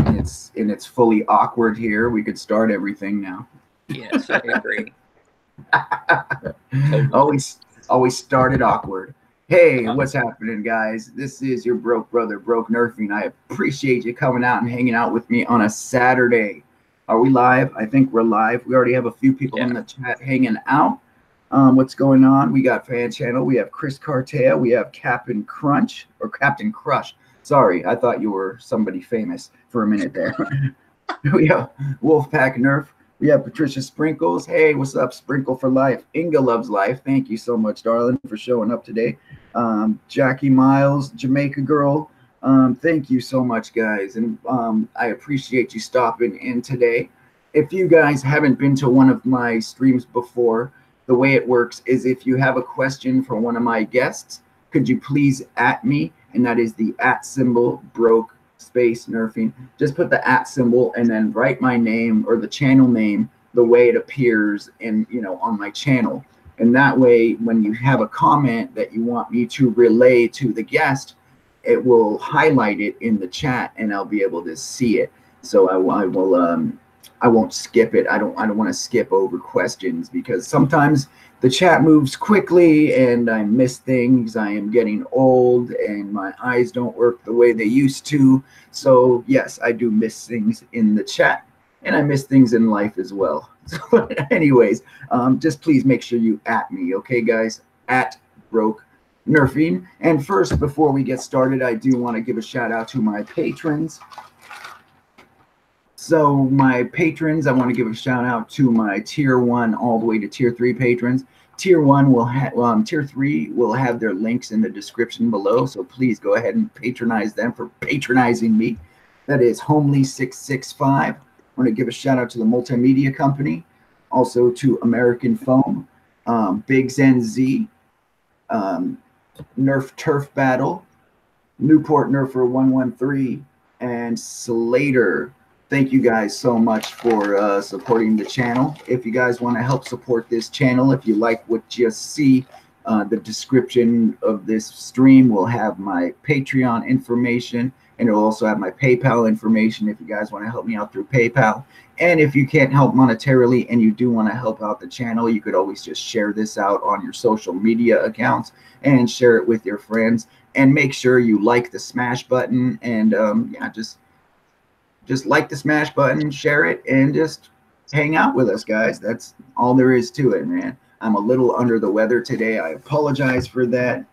and it's fully awkward here. We could start everything now. Yes, I agree. Always started awkward. Hey, what's happening, guys? This is your broke brother, Broke Nerfing. I appreciate you coming out and hanging out with me on a Saturday. Are we live? I think we're live. We already have a few people in the chat hanging out. What's going on? We got Fan Channel. We have Chris Cartea. We have Captain Crunch or Captain Crush. Sorry, I thought you were somebody famous for a minute there. We have Wolfpack Nerf. We have Patricia Sprinkles. Hey, what's up, Sprinkle for Life? Inga loves life. Thank you so much, darling, for showing up today. Jackie Miles, Jamaica Girl. Thank you so much, guys. And I appreciate you stopping in today. If you guys haven't been to one of my streams before, the way it works is if you have a question for one of my guests, could you please @ me? And that is the @ broke space nerfing. Just put the @ symbol and then write my name or the channel name the way it appears in, on my channel. And that way, when you have a comment that you want me to relay to the guest, it will highlight it in the chat and I'll be able to see it. So I won't skip it. I don't want to skip over questions because sometimes the chat moves quickly and I miss things. I am getting old and my eyes don't work the way they used to. So yes, I do miss things in the chat and I miss things in life as well. So anyways, just please make sure you @ me, okay, guys? @broke nerfing. And first, before we get started, I do want to give a shout out to my patrons. So my patrons, I want to give a shout out to my tier 1 all the way to tier 3 patrons. Tier 1 will have, tier 3 will have their links in the description below. So please go ahead and patronize them for patronizing me. That is Homely665. I want to give a shout out to the Multimedia Company, also to American Foam, BiggsNZ, NerfTurfBattle, Newport Nerfer113, and Slaedur. Thank you guys so much for supporting the channel. If you guys want to help support this channel, if you like what you see, the description of this stream will have my Patreon information, and it'll also have my PayPal information if you guys want to help me out through PayPal. And if you can't help monetarily and you do want to help out the channel, you could always just share this out on your social media accounts and share it with your friends. And make sure you like the smash button and yeah, just like the smash button, share it, and just hang out with us, guys. That's all there is to it, man. I'm a little under the weather today. I apologize for that.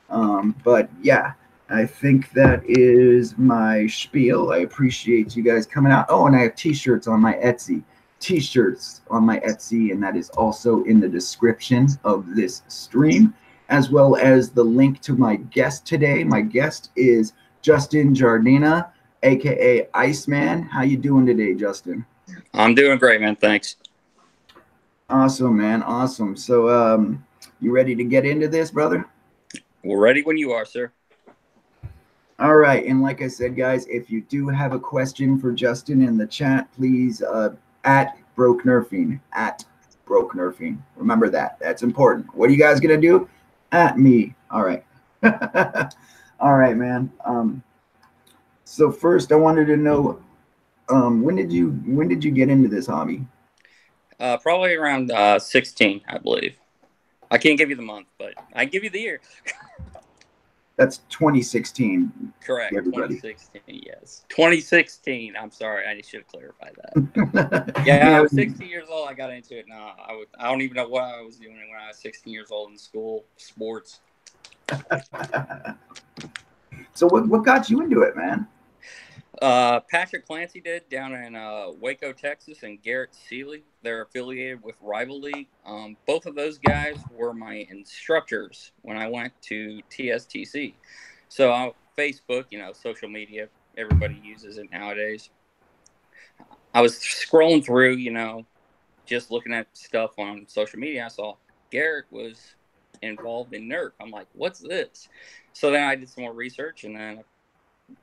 But yeah, I think that is my spiel. I appreciate you guys coming out. Oh, and I have t-shirts on my Etsy. T-shirts on my Etsy, and that is also in the description of this stream, as well as the link to my guest today. My guest is Justin Jiardina, aka Iceman. How you doing today, Justin? I'm doing great, man. Thanks. Awesome, man. Awesome. So you ready to get into this, brother? We're ready when you are, sir. All right. And like I said, guys, if you do have a question for Justin in the chat, please @broke nerfing, @broke nerfing. Remember that. That's important. What are you guys gonna do? @ me. All right. All right, man. So first, I wanted to know, when did you get into this hobby? Probably around 16, I believe. I can't give you the month, but I can give you the year. That's 2016. Correct. Everybody. 2016, yes. 2016. I'm sorry. I should have clarified that. Yeah, I was 16 years old. I got into it. No, I don't even know what I was doing when I was 16 years old in school, sports. So what got you into it, man? Patrick Clancy did down in Waco, Texas, and Garrett Seeley. They're affiliated with Rival League. Both of those guys were my instructors when I went to TSTC. So Facebook, social media, everybody uses it nowadays. I was scrolling through, just looking at stuff on social media. I saw Garrett was involved in NERF. I'm like, what's this? So then I did some more research, and then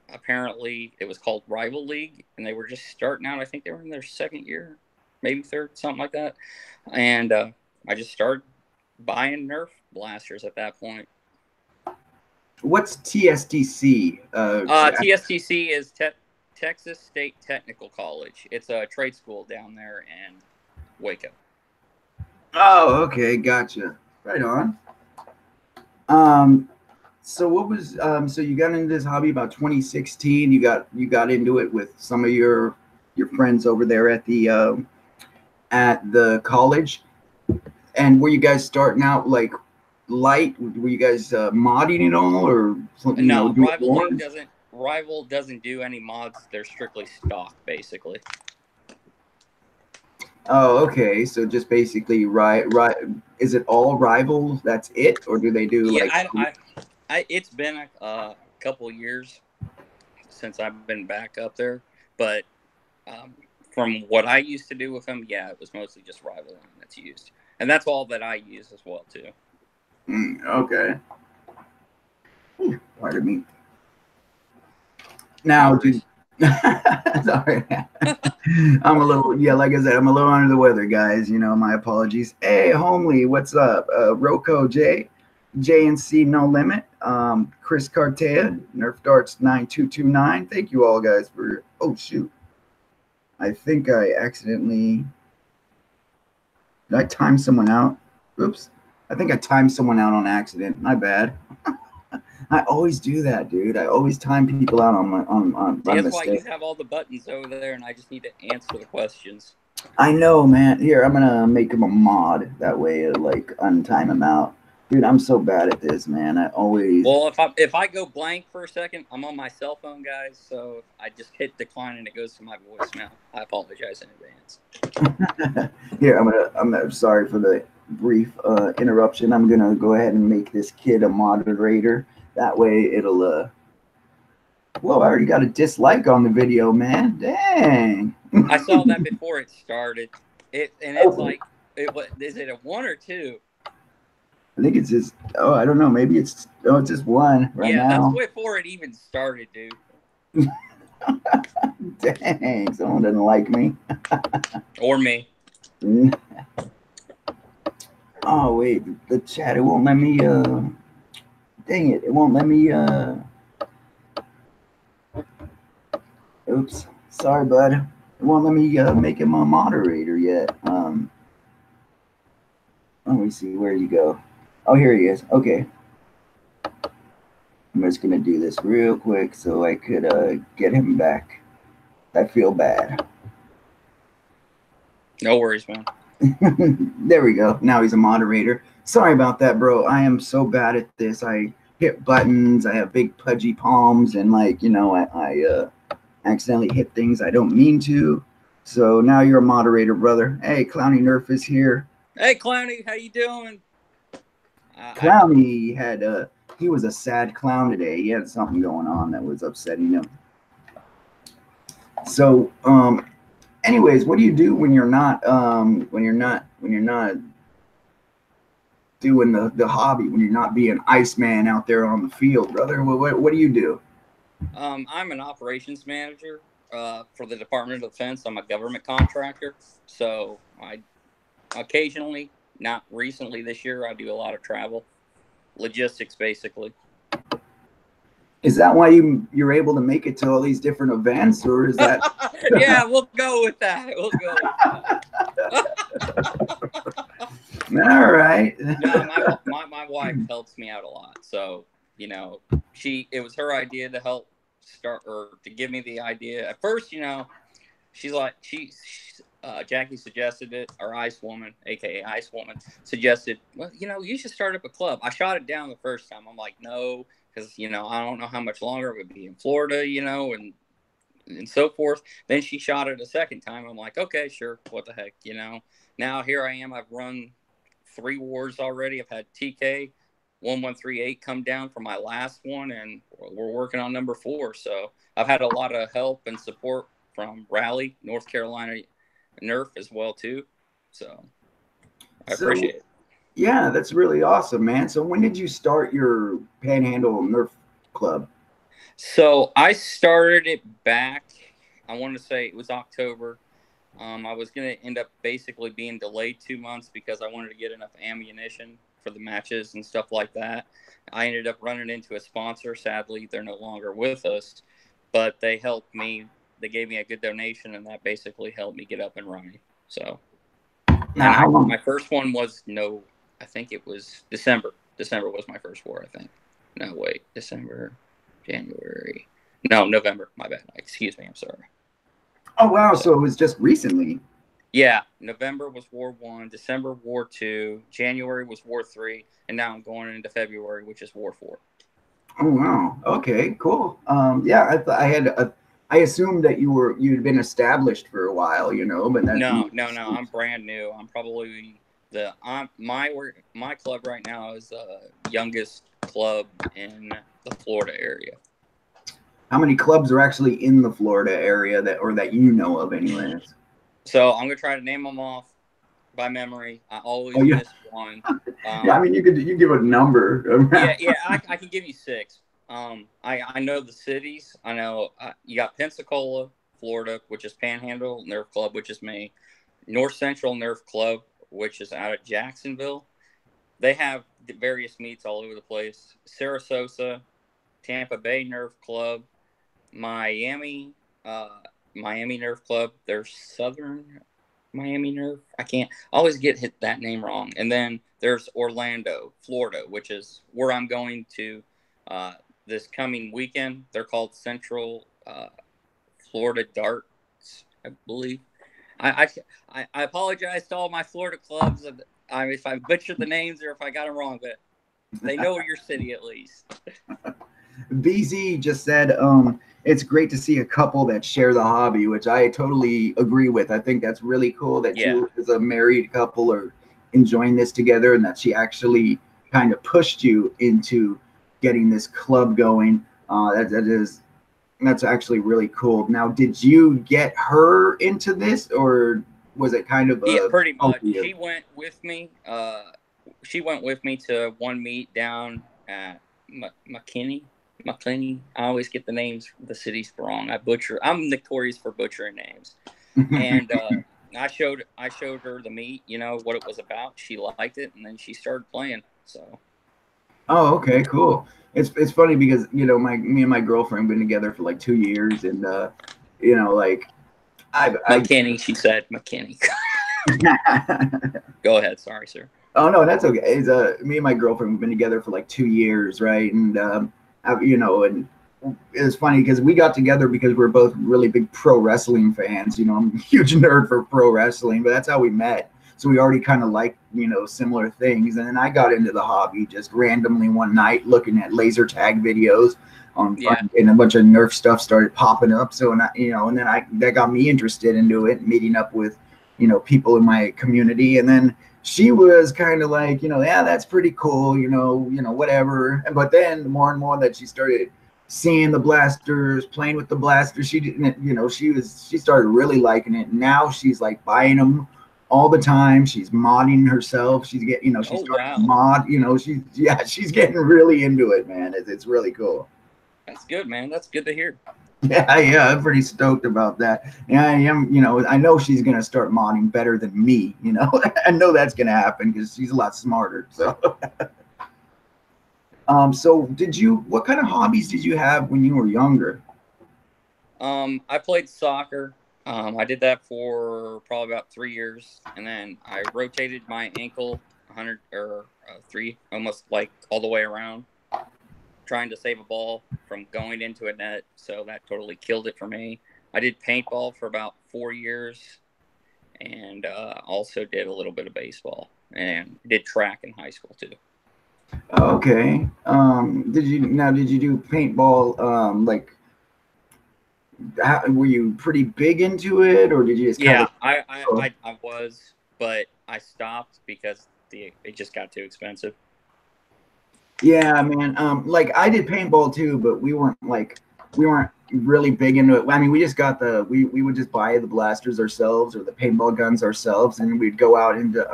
apparently it was called Rival League, and they were just starting out. I think they were in their second year, maybe third, something like that. And I just started buying NERF blasters at that point. What's TSTC? TSTC is Texas State Technical College. It's a trade school down there in Waco. Oh, okay, gotcha. Right on. So what was so you got into this hobby about 2016. You got into it with some of your friends over there at the college. And were you guys starting out like light? Were you guys modding it all, or something? No, Rival doesn't do any mods. They're strictly stock, basically. Oh, okay. So just basically, right. Is it all Rivals? That's it, or do they do like? It's been a couple years since I've been back up there, but from what I used to do with them, yeah, it was mostly just Rival line that's used, and that's all that I use as well too. Okay. Pardon me. Now, dude. Sorry. I'm a little, like I said, I'm a little under the weather, guys. You know, my apologies. Hey, Homely, what's up? Roko J, JNC No Limit, Chris Cartea, Nerf Darts 9229. Thank you all, guys, for. Oh shoot! I think I accidentally. Did I time someone out? Oops! I think I timed someone out on accident. My bad. I always do that, dude. I always time people out on That's why you have all the buttons over there, and I just need to answer the questions. I know, man. Here, I'm gonna make him a mod. That way, it'll, like, untime him out. Dude, I'm so bad at this, man. I always. Well, if I go blank for a second, I'm on my cell phone, guys. So I just hit decline and it goes to my voicemail. I apologize in advance. Here, I'm sorry for the brief interruption. I'm gonna go ahead and make this kid a moderator. That way it'll Whoa, I already got a dislike on the video, man. Dang. I saw that before it started. It's like, is it a 1 or 2? I think it's just, I don't know. Maybe it's just 1 right now. Yeah, that's before it even started, dude. Dang, someone doesn't like me. Or me. Oh, wait, the chat, it won't let me, dang it, it won't let me, oops, sorry, bud. It won't let me make him a moderator yet. Let me see, where you go? Oh, here he is. Okay. I'm just gonna do this real quick so I could get him back. I feel bad. No worries, man. There we go. Now he's a moderator. Sorry about that, bro. I am so bad at this. I hit buttons. I have big pudgy palms, and like, you know, I accidentally hit things I don't mean to. So now you're a moderator, brother. Hey, Clowny Nerf is here. Hey, Clowny, how you doing? Clowny had he was a sad clown today. He had something going on that was upsetting him. So, anyways, what do you do when you're not doing the hobby, when you're not being Iceman out there on the field, brother? What do you do? I'm an operations manager for the Department of Defense. I'm a government contractor, so I occasionally, not recently this year, I do a lot of travel, logistics basically. Is that why you're able to make it to all these different events, or is that? Yeah, we'll go with that. We'll go with that. All right. No, my wife helps me out a lot, so you know, it was her idea to help start, or to give me the idea. At first, you know, she's like, Jackie suggested it, or Ice Woman, aka Ice Woman, suggested, well, you know, you should start up a club. I shot it down the first time. I'm like, no, because, you know, I don't know how much longer it would be in Florida, you know, and so forth. Then she shot it a second time. I'm like, okay, sure, what the heck, you know. Now here I am. I've run 3 wars already. I've had TK 1138 come down for my last one, and we're working on number 4. So I've had a lot of help and support from Raleigh, North Carolina NERF as well too. So I appreciate it. Yeah, that's really awesome, man. So when did you start your Panhandle NERF club? So I started it back, I want to say it was October. I was going to end up basically being delayed 2 months because I wanted to get enough ammunition for the matches and stuff like that. I ended up running into a sponsor. Sadly, they're no longer with us, but they helped me they gave me a good donation, and that basically helped me get up and running. So, Now, my first one was I think it was December. December was my first war, I think. No, wait, December, January. No, November. My bad. Excuse me. I'm sorry. Oh wow! So it was just recently. Yeah, November was War 1, December War 2, January was War 3, and now I'm going into February, which is War 4. Oh wow! Okay, cool. Yeah, I assumed that you'd been established for a while, but No, I'm brand new. I'm probably my club right now is the youngest club in the Florida area. How many clubs are actually in the Florida area that you know of, anyways? So I'm gonna try to name them off by memory. I always miss one. Yeah, I mean, you give a number. yeah, I can give you 6. I know the cities. I know you got Pensacola, Florida, which is Panhandle Nerf Club, which is me. North Central Nerf Club, which is out of Jacksonville. They have various meets all over the place. Sarasota, Tampa Bay Nerf Club, Miami Nerf Club. There's Southern Miami Nerf. I always get that name wrong. And then there's Orlando, Florida, which is where I'm going to this coming weekend. They're called Central Florida Darts, I believe. I apologize to all my Florida clubs if I butchered the names or if I got them wrong, but they know your city at least. BZ just said, it's great to see a couple that share the hobby, which I totally agree with. I think that's really cool that you, as a married couple, are enjoying this together, and that she actually kind of pushed you into getting this club going. That's actually really cool. Now, did you get her into this, or was it kind of pretty much? She went with me. She went with me to one meet down at McKinney. I always get the cities wrong. I'm notorious for butchering names. And I showed her the meet, what it was about. She liked it, and then she started playing. So. Oh, okay, cool. It's funny because me and my girlfriend been together for like 2 years, and McKinney, she said McKinney. Go ahead, sorry, sir. Oh no, that's okay. It's me and my girlfriend have been together for like 2 years, right? And and it's funny because we got together because we're both really big pro wrestling fans. I'm a huge nerd for pro wrestling, but that's how we met. So we already kind of liked, similar things. And then I got into the hobby just randomly one night looking at laser tag videos and a bunch of Nerf stuff started popping up. So, and then that got me interested into it, meeting up with, people in my community. And then she was kind of like, yeah, that's pretty cool, whatever. But then the more and more that she started seeing the blasters, playing with the blasters, she didn't, she started really liking it. Now she's like buying them all the time. She's modding herself. She's getting, she's starting to mod, she's getting really into it, man. It's really cool. That's good, man. That's good to hear. Yeah, I'm pretty stoked about that. Yeah, I am, I know she's going to start modding better than me, I know that's going to happen because she's a lot smarter. So, so what kind of hobbies did you have when you were younger? I played soccer. I did that for probably about 3 years, and then I rotated my ankle 3, almost like all the way around, trying to save a ball from going into a net. So that totally killed it for me. I did paintball for about 4 years, and also did a little bit of baseball, and did track in high school too. Okay. Did you do paintball? Were you pretty big into it, or did you just I was, but I stopped because it just got too expensive. Yeah, man. I did paintball too, but we weren't really big into it. I mean, we just got we would just buy the blasters ourselves or the paintball guns ourselves, and we'd go out into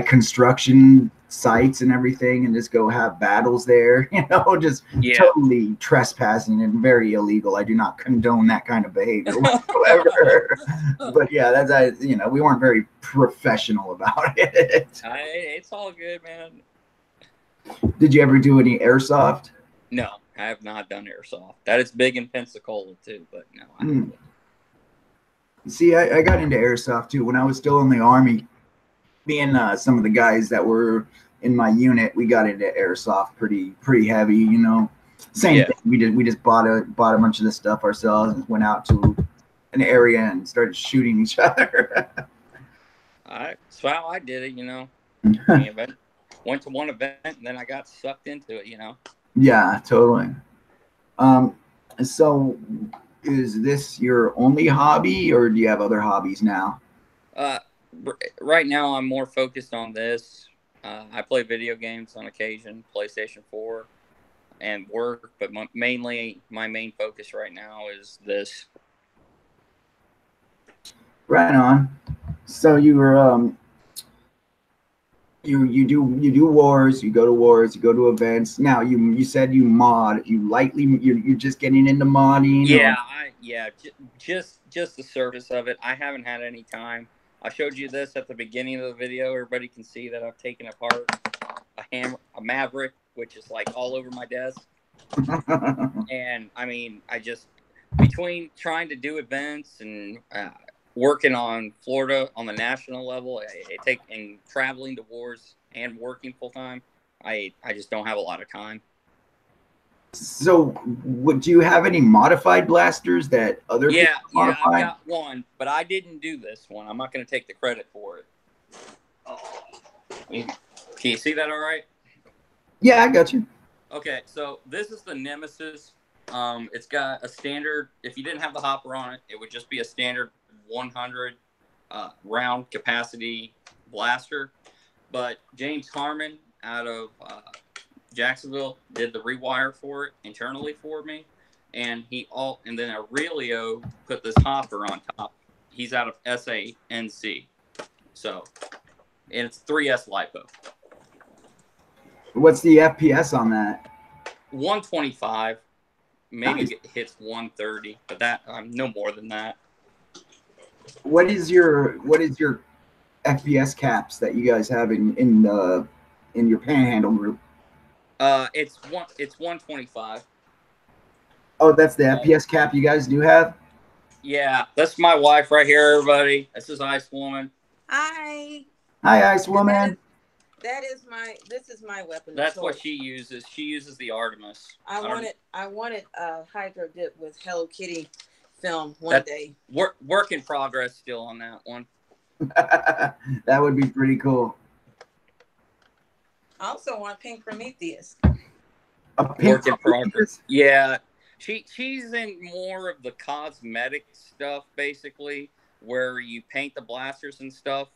construction sites and everything, and just go have battles there. Just totally trespassing and very illegal. I do not condone that kind of behavior whatsoever. But yeah, that's we weren't very professional about it. It's all good, man. Did you ever do any airsoft? No, I have not done airsoft. That is big in Pensacola too, but no. I haven't. See, I got into airsoft too when I was still in the army. Me and some of the guys that were in my unit, we got into airsoft pretty heavy. You know, same Yeah. thing. We just bought a bunch of this stuff ourselves and went out to an area and started shooting each other. That's how I did it, you know. I mean, went to one event and then I got sucked into it, you know. Yeah, totally. So is this your only hobby, or do you have other hobbies now? Uh, right now I'm more focused on this. I play video games on occasion, PlayStation 4, and work, but mainly my main focus right now is this. Right on. So you were you do wars, you go to wars, you go to events. Now you said you mod, you're just getting into modding, or Just the surface of it. I haven't had any time. I showed you this at the beginning of the video. Everybody can see that I've taken apart a Maverick, which is like all over my desk. And I mean, I just, between trying to do events and working on Florida on the national level, and traveling to wars and working full time, I just don't have a lot of time. So would you have any modified blasters that other people modify? I've got one, but I didn't do this one. I'm not going to take the credit for it. Can you see that all right? Yeah, I got you. Okay, so this is the Nemesis. It's got a standard. If you didn't have the hopper on it, it would just be a standard 100 round capacity blaster. But James Harmon out of Jacksonville did the rewire for it internally for me, and then Aurelio put this hopper on top. He's out of SANC, so and it's 3S lipo. What's the FPS on that? 125. Maybe Nice. it hits 130, but that no more than that. What is your FPS caps that you guys have in your panhandle group? It's 125. Oh, that's the FPS cap you guys do have? Yeah, that's my wife right here, everybody. This is Ice Woman. Hi. Hi, Ice Woman. This is my weapon. That's what she uses. She uses the Artemis. I wanted a Hydro Dip with Hello Kitty film one day. Work in progress still on that one. That would be pretty cool. I also want Pink Prometheus. A pink work in progress. Yeah. She's in more of the cosmetic stuff, basically, where you paint the blasters and stuff.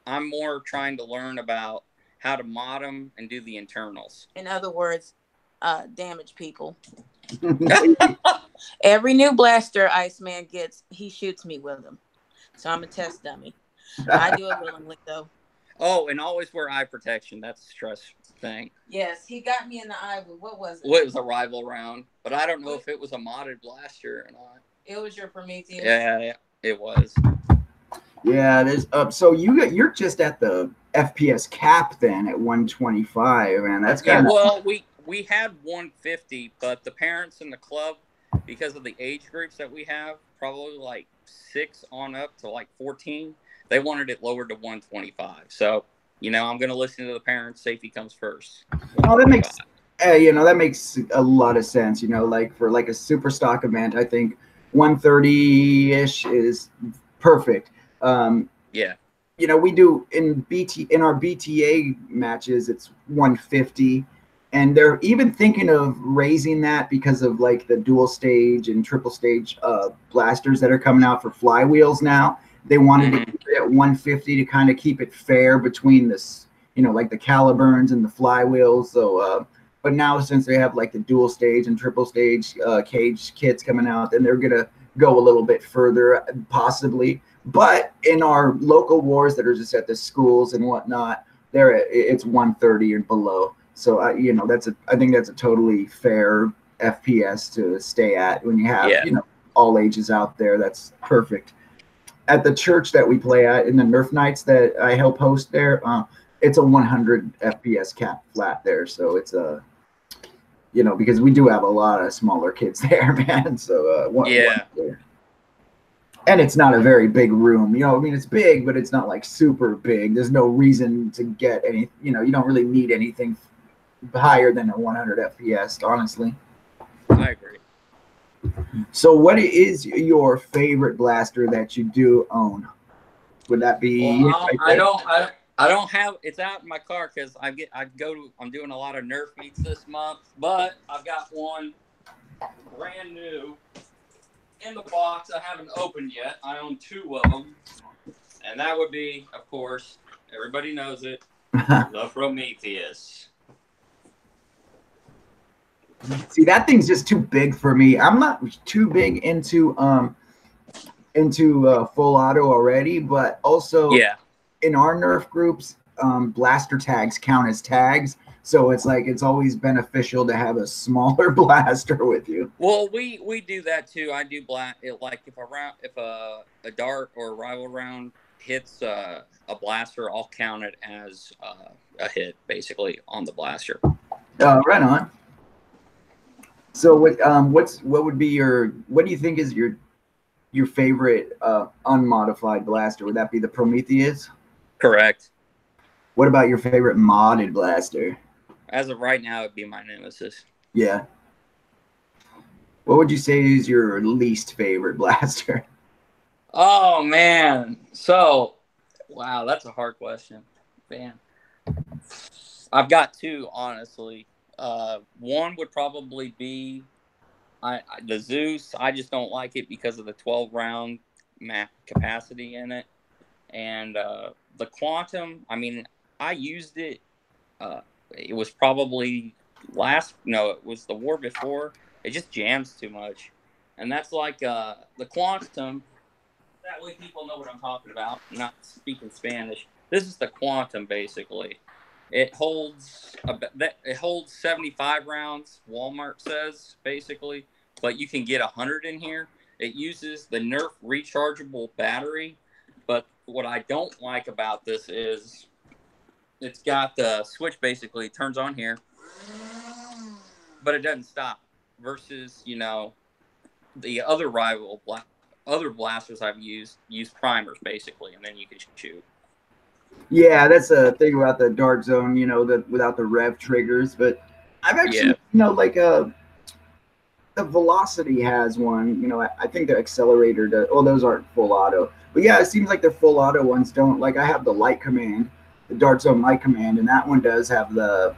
I'm more trying to learn about how to mod them and do the internals. In other words, damage people. Every new blaster Iceman gets, he shoots me with them. So I'm a test dummy. I do it willingly, though. Oh, and always wear eye protection. That's a stress thing. Yes, he got me in the eye with, what was it? Well, it was a rival round, but I don't know if it was a modded blaster or not. It was your Prometheus. Yeah, it was. Yeah, there's so you're just at the FPS cap then at 125, and that's kind of well, we had 150, but the parents in the club, because of the age groups that we have, probably like 6 on up to like 14, they wanted it lowered to 125. So, I'm going to listen to the parents. Safety comes first. Oh, that makes that makes a lot of sense. Like for like a super stock event, I think 130-ish is perfect. Yeah. We do in our BTA matches, it's 150, and they're even thinking of raising that because of like the dual stage and triple stage blasters that are coming out for flywheels now. They wanted to keep it at 150 to kind of keep it fair between this, like the Caliburns and the flywheels. So, but now since they have like the dual stage and triple stage cage kits coming out, then they're gonna go a little bit further, possibly. But in our local wars that are just at the schools and whatnot, it's 130 and below. So I think that's a totally fair FPS to stay at when you have all ages out there. That's perfect. At the church that we play at in the Nerf nights that I help host there, it's a 100 FPS cap flat there. So it's a because we do have a lot of smaller kids there, man. So And it's not a very big room. You know, I mean, it's big, but it's not like super big. There's no reason to get any, you know, you don't really need anything higher than a 100 FPS, honestly. I agree. So what is your favorite blaster that you do own? Would that be? Well, I don't have. It's out in my car because I'm doing a lot of Nerf meets this month, but I've got one brand new in the box. I haven't opened yet. I own 2 of them, and that would be, of course, everybody knows it, the Prometheus. See, that thing's just too big for me. I'm not too big into full auto already, but also in our Nerf groups, blaster tags count as tags. So it's like it's always beneficial to have a smaller blaster with you. Well, we do that too. I do like if a dart or a rival round hits a blaster, I'll count it as a hit basically on the blaster. Right on. So what would be what do you think is your favorite unmodified blaster? Would that be the Prometheus? Correct. What about your favorite modded blaster? As of right now, it'd be my Nemesis. Yeah. What would you say is your least favorite blaster? Oh man. So, wow, that's a hard question. Man. I've got 2, honestly. One would probably be the Zeus. I just don't like it because of the 12-round map capacity in it. And the Quantum, I mean, I used it. It was probably it was the war before. It just jams too much. And that's like the Quantum. That way people know what I'm talking about. I'm not speaking Spanish. This is the Quantum, basically. It holds 75 rounds, Walmart says, basically. But you can get 100 in here. It uses the NERF rechargeable battery. But what I don't like about this is it's got the switch basically turns on here, but it doesn't stop. Versus, you know, the other other blasters I've used use primers basically, and then you can shoot. Yeah, that's a thing about the Dark Zone, you know, without the rev triggers. But I've actually, you know, like the Velocity has one. You know, I think the Accelerator does. Well, those aren't full auto. But yeah, it seems like the full auto ones don't. Like I have the Light Command, the Dark Zone Light Command, and that one does have the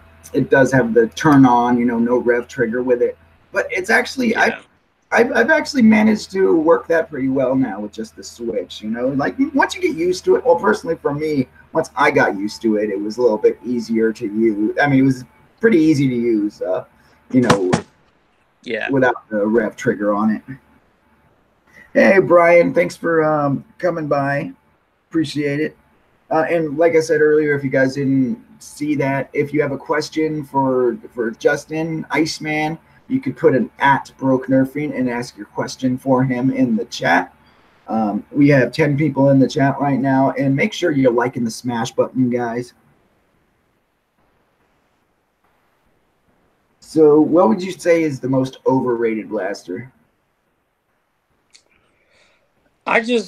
turn on, you know, no rev trigger with it. But it's actually I've actually managed to work that pretty well now with just the switch, you know, like once you get used to it. Well, personally for me, once I got used to it, it was a little bit easier to use. I mean, it was pretty easy to use, you know, without the rev trigger on it. Hey, Brian, thanks for coming by. Appreciate it. And like I said earlier, if you guys didn't see that, if you have a question for Justin, Iceman, you could put an @BrokeNerfing and ask your question for him in the chat. We have 10 people in the chat right now, and make sure you're liking the smash button, guys. So what would you say is the most overrated blaster? Are you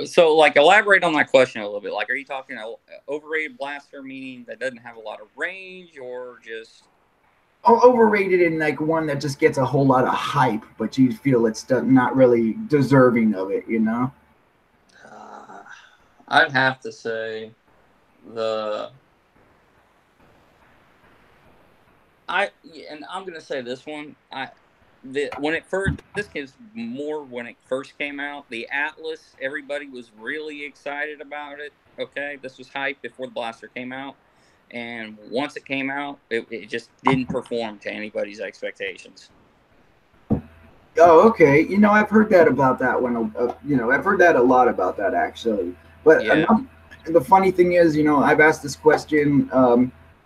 so like elaborate on that question a little bit? Like, are you talking an overrated blaster meaning that doesn't have a lot of range, or just overrated in like one that just gets a whole lot of hype, but you feel it's not really deserving of it, you know? I'd have to say and I'm gonna say this one. When it first came out, the Atlas, everybody was really excited about it. Okay, this was hype before the blaster came out, and once it came out, it just didn't perform to anybody's expectations. Oh, okay. You know, I've heard that about that one. You know, I've heard that a lot about that actually. But the funny thing is, you know, I've asked this question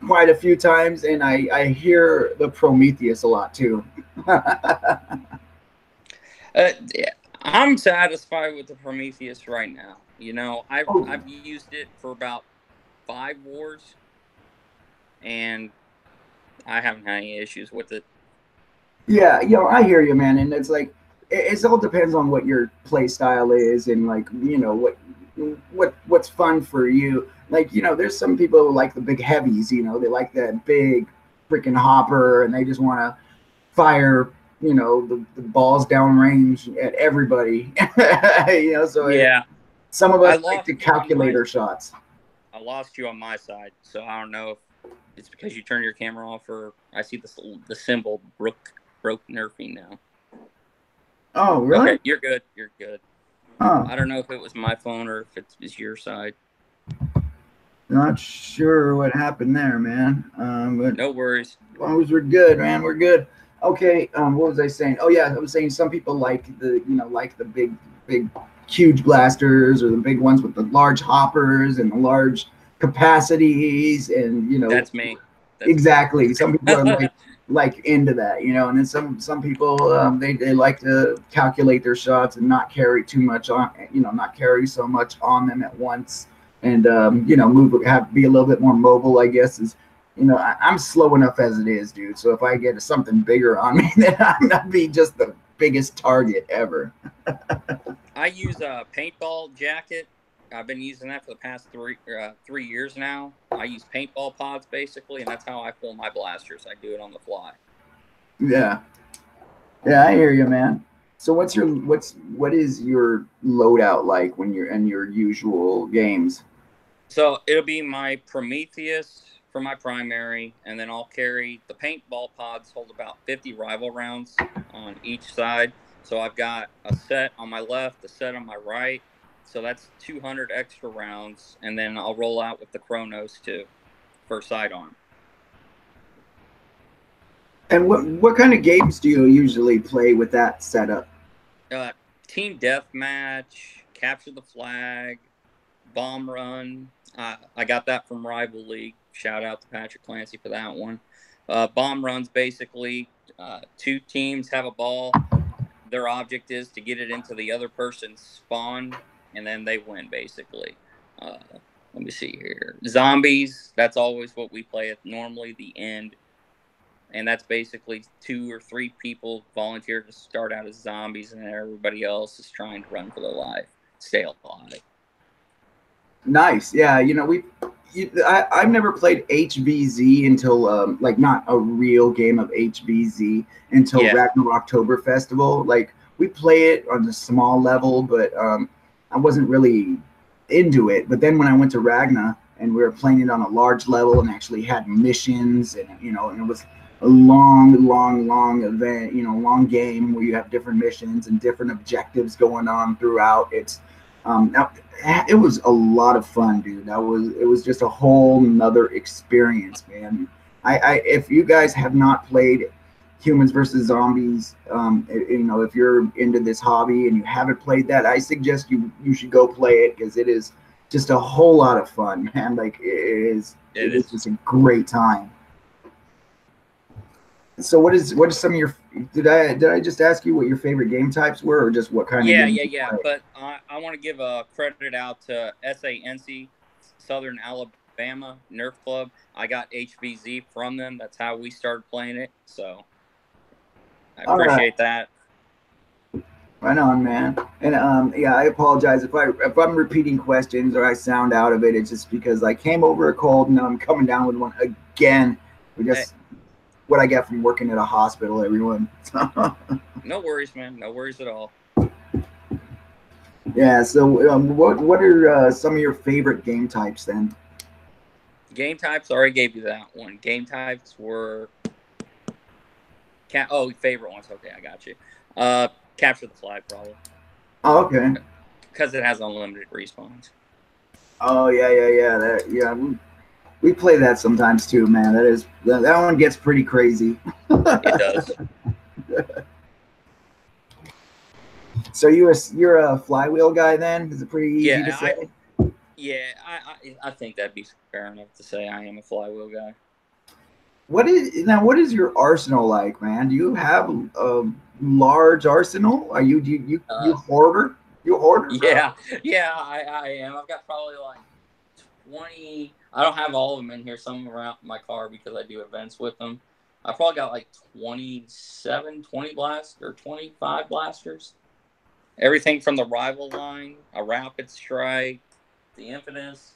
quite a few times, and I hear the Prometheus a lot too. I'm satisfied with the Prometheus right now. You know, I've used it for about 5 wars, and I haven't had any issues with it. Yeah, you know, I hear you, man, and it's like it all depends on what your play style is, and like, you know, what's fun for you. Like, you know, there's some people who like the big heavies, you know, they like that big freaking hopper, and they just want to fire, you know, the balls down range at everybody. You know, so Yeah. some of us like to calculate our shots. I lost you on my side, so I don't know if it's because you turned your camera off, or I see the symbol broke nerfing now. Oh, really? Okay, you're good. You're good. Huh. I don't know if it was my phone or if it's your side. Not sure what happened there, man. But no worries. As long as we're good, man, we're good. Okay. What was I saying? Oh yeah, I was saying some people like the big, huge blasters, or the big ones with the large hoppers and the large capacities, and you know. That's me. Exactly. Some people are like into that, you know, and then some people they like to calculate their shots and not carry too much on, you know, not carry so much on them at once, and you know, be a little bit more mobile, I guess. Is, you know, I'm slow enough as it is, dude. So if I get something bigger on me, then I'm gonna be just the biggest target ever. I use a paintball jacket. I've been using that for the past 3 years now. I use paintball pods basically, and that's how I fill my blasters. I do it on the fly. Yeah, I hear you, man. So what is your loadout like when you're in your usual games? So it'll be my Prometheus for my primary, and then I'll carry the paintball pods. Hold about 50 rival rounds on each side. So I've got a set on my left, a set on my right. So that's 200 extra rounds, and then I'll roll out with the Chronos too for sidearm. And what kind of games do you usually play with that setup? Team deathmatch, capture the flag, bomb run. I got that from Rival League. Shout out to Patrick Clancy for that one. Bomb runs, basically 2 teams have a ball. Their object is to get it into the other person's spawn, and then they win, basically. Let me see here. Zombies, that's always what we play at normally, the end. And that's basically 2 or 3 people volunteer to start out as zombies, and everybody else is trying to run for their life, stay alive. Nice. Yeah, you know, I've never played HVZ until like not a real game of HVZ until Ragnarok Oktober Festival. Like, we play it on a small level, but I wasn't really into it. But then when I went to Ragna and we were playing it on a large level and actually had missions, and you know, and it was a long event, you know, long game where you have different missions and different objectives going on throughout. It was a lot of fun, dude. It was just a whole nother experience, man. If you guys have not played Humans versus Zombies, you know, if you're into this hobby and you haven't played that, I suggest you should go play it, because it is just a whole lot of fun, man. Like, it is just a great time. So what is some of your, did I just ask you what your favorite game types were, or just what kind of games you play? But I want to give a credit out to SANC, Southern Alabama Nerf Club. I got HVZ from them. That's how we started playing it. So I appreciate that. Right on, man. And yeah, I apologize if I'm repeating questions or I sound out of it. It's just because I came over a cold and I'm coming down with one again. What I get from working at a hospital, everyone. No worries, man. No worries at all. Yeah. So, what are some of your favorite game types then? Game types, I already gave you that one. Game types were favorite ones. Okay, I got you. Capture the flag, probably. Oh, okay. Because it has unlimited respawns. Oh yeah. We play that sometimes too, man. That one gets pretty crazy. It does. So you're a flywheel guy then? Is it pretty easy to say? I think that'd be fair enough to say I am a flywheel guy. What is your arsenal like, man? Do you have a large arsenal? Are you hoarder? You hoarder? Yeah, I am. I've got probably like 20. I don't have all of them in here. Some around my car because I do events with them. I probably got like 25 blasters. Everything from the rival line, a rapid strike, the infamous,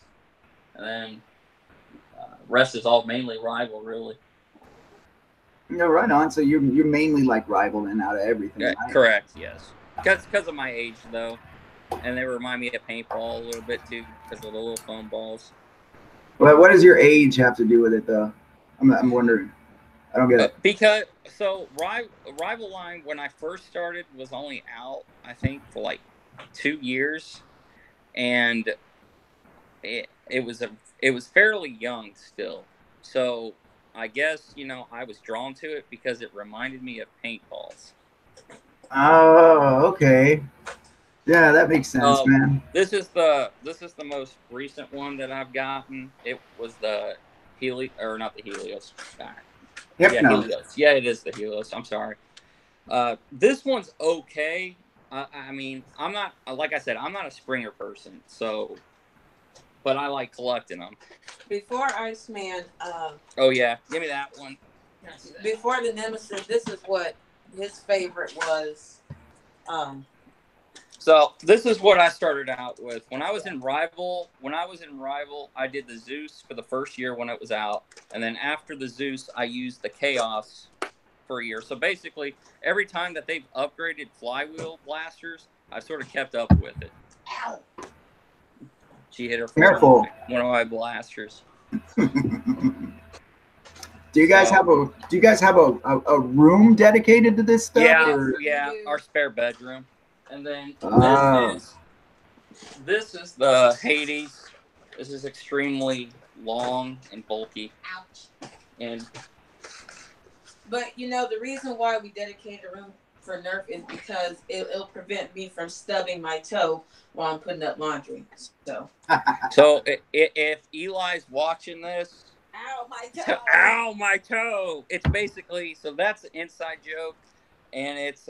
and then rest is all mainly rival, really. No, right on. So you're mainly like rival then out of everything. Yeah, right? correct. Yes, because of my age though, and they remind me of paintball a little bit too because of the little foam balls. Well, what does your age have to do with it though? I'm wondering. I don't get it. Because so rival line when I first started was only out I think for like 2 years, and it was fairly young still. So I guess I was drawn to it because it reminded me of paintballs. Oh, okay. Yeah, that makes sense, man. This is the most recent one that I've gotten. It was the not the Helios. Yep, yeah, no. Helios. Yeah, it is the Helios. I'm sorry. This one's okay. I mean, I'm not, like I said, I'm not a Springer person, so, but I like collecting them. Before Iceman, oh yeah, give me that one. Can I see that? Before the Nemesis, this is what his favorite was. So this is what I started out with. When I was in Rival, I did the Zeus for the first year when it was out. And then after the Zeus, I used the Chaos for a year. So basically, every time that they've upgraded flywheel blasters, I've sort of kept up with it. Ow. She hit her Careful. One of my blasters. Do you guys have a room dedicated to this stuff? Yeah, our spare bedroom. And then this is the Hades. This is extremely long and bulky. Ouch. But the reason why we dedicated a room for Nerf is because it'll prevent me from stubbing my toe while I'm putting up laundry. So if Eli's watching this, ow my toe! Ow my toe! It's basically that's an inside joke, and it's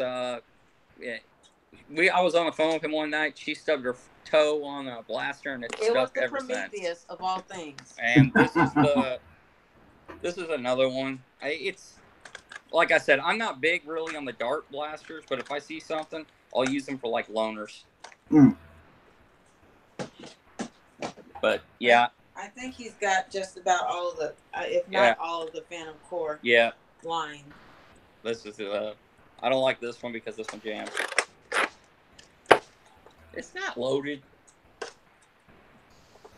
I was on the phone with him one night. She stubbed her toe on a blaster, and it stuck ever since. It was the Prometheus of all things. And this is another one. It's like I said, I'm not big really on the dart blasters, but if I see something, I'll use them for like loners. But yeah, I think he's got just about all of the, if not all of the Phantom Core. Line. This is I don't like this one because this one jams. It's not loaded.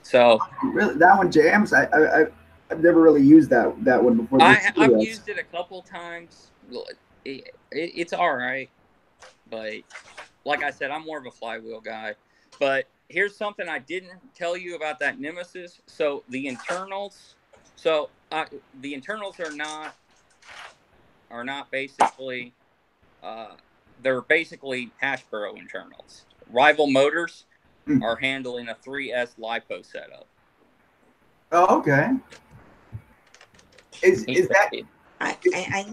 So really, that one jams. I've never really used that one before. I've used it a couple times. It's all right, but like I said, I'm more of a flywheel guy. But here's something I didn't tell you about that Nemesis. So the internals, are not basically. They're basically Hashboro internals. Rival Motors are handling a 3S LiPo setup. Oh, okay. Is that? I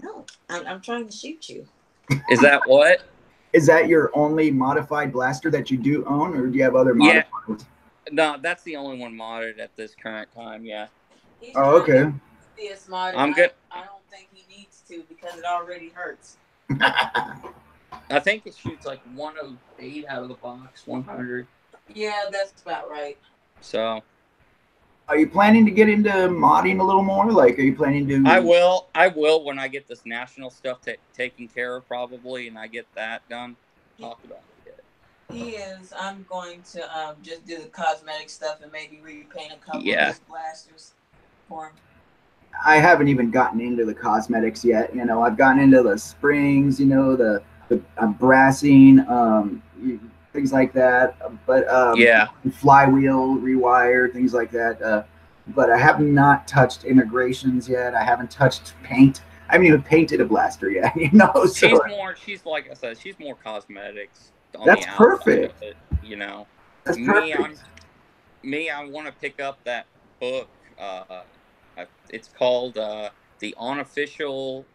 know. I'm trying to shoot you. Is that what? Is that your only modified blaster that you do own, or do you have other modified? No, that's the only one modded at this current time. Yeah. Oh, okay. I'm good. I don't think he needs to because it already hurts. I think it shoots like 108 out of the box, 100. Yeah, that's about right. So, are you planning to get into modding a little more? Like, are you planning to? I will when I get this national stuff taken care of, probably, and I get that done. Talk about it. He is. I'm going to just do the cosmetic stuff and maybe repaint a couple of his blasters for him. I haven't even gotten into the cosmetics yet. I've gotten into the springs, the brassing, things like that. But flywheel, rewire, things like that. But I have not touched integrations yet. I haven't touched paint. I haven't even painted a blaster yet. So she's like I said, she's more cosmetics. That's perfect. That's perfect. I want to pick up that book. It's called the unofficial.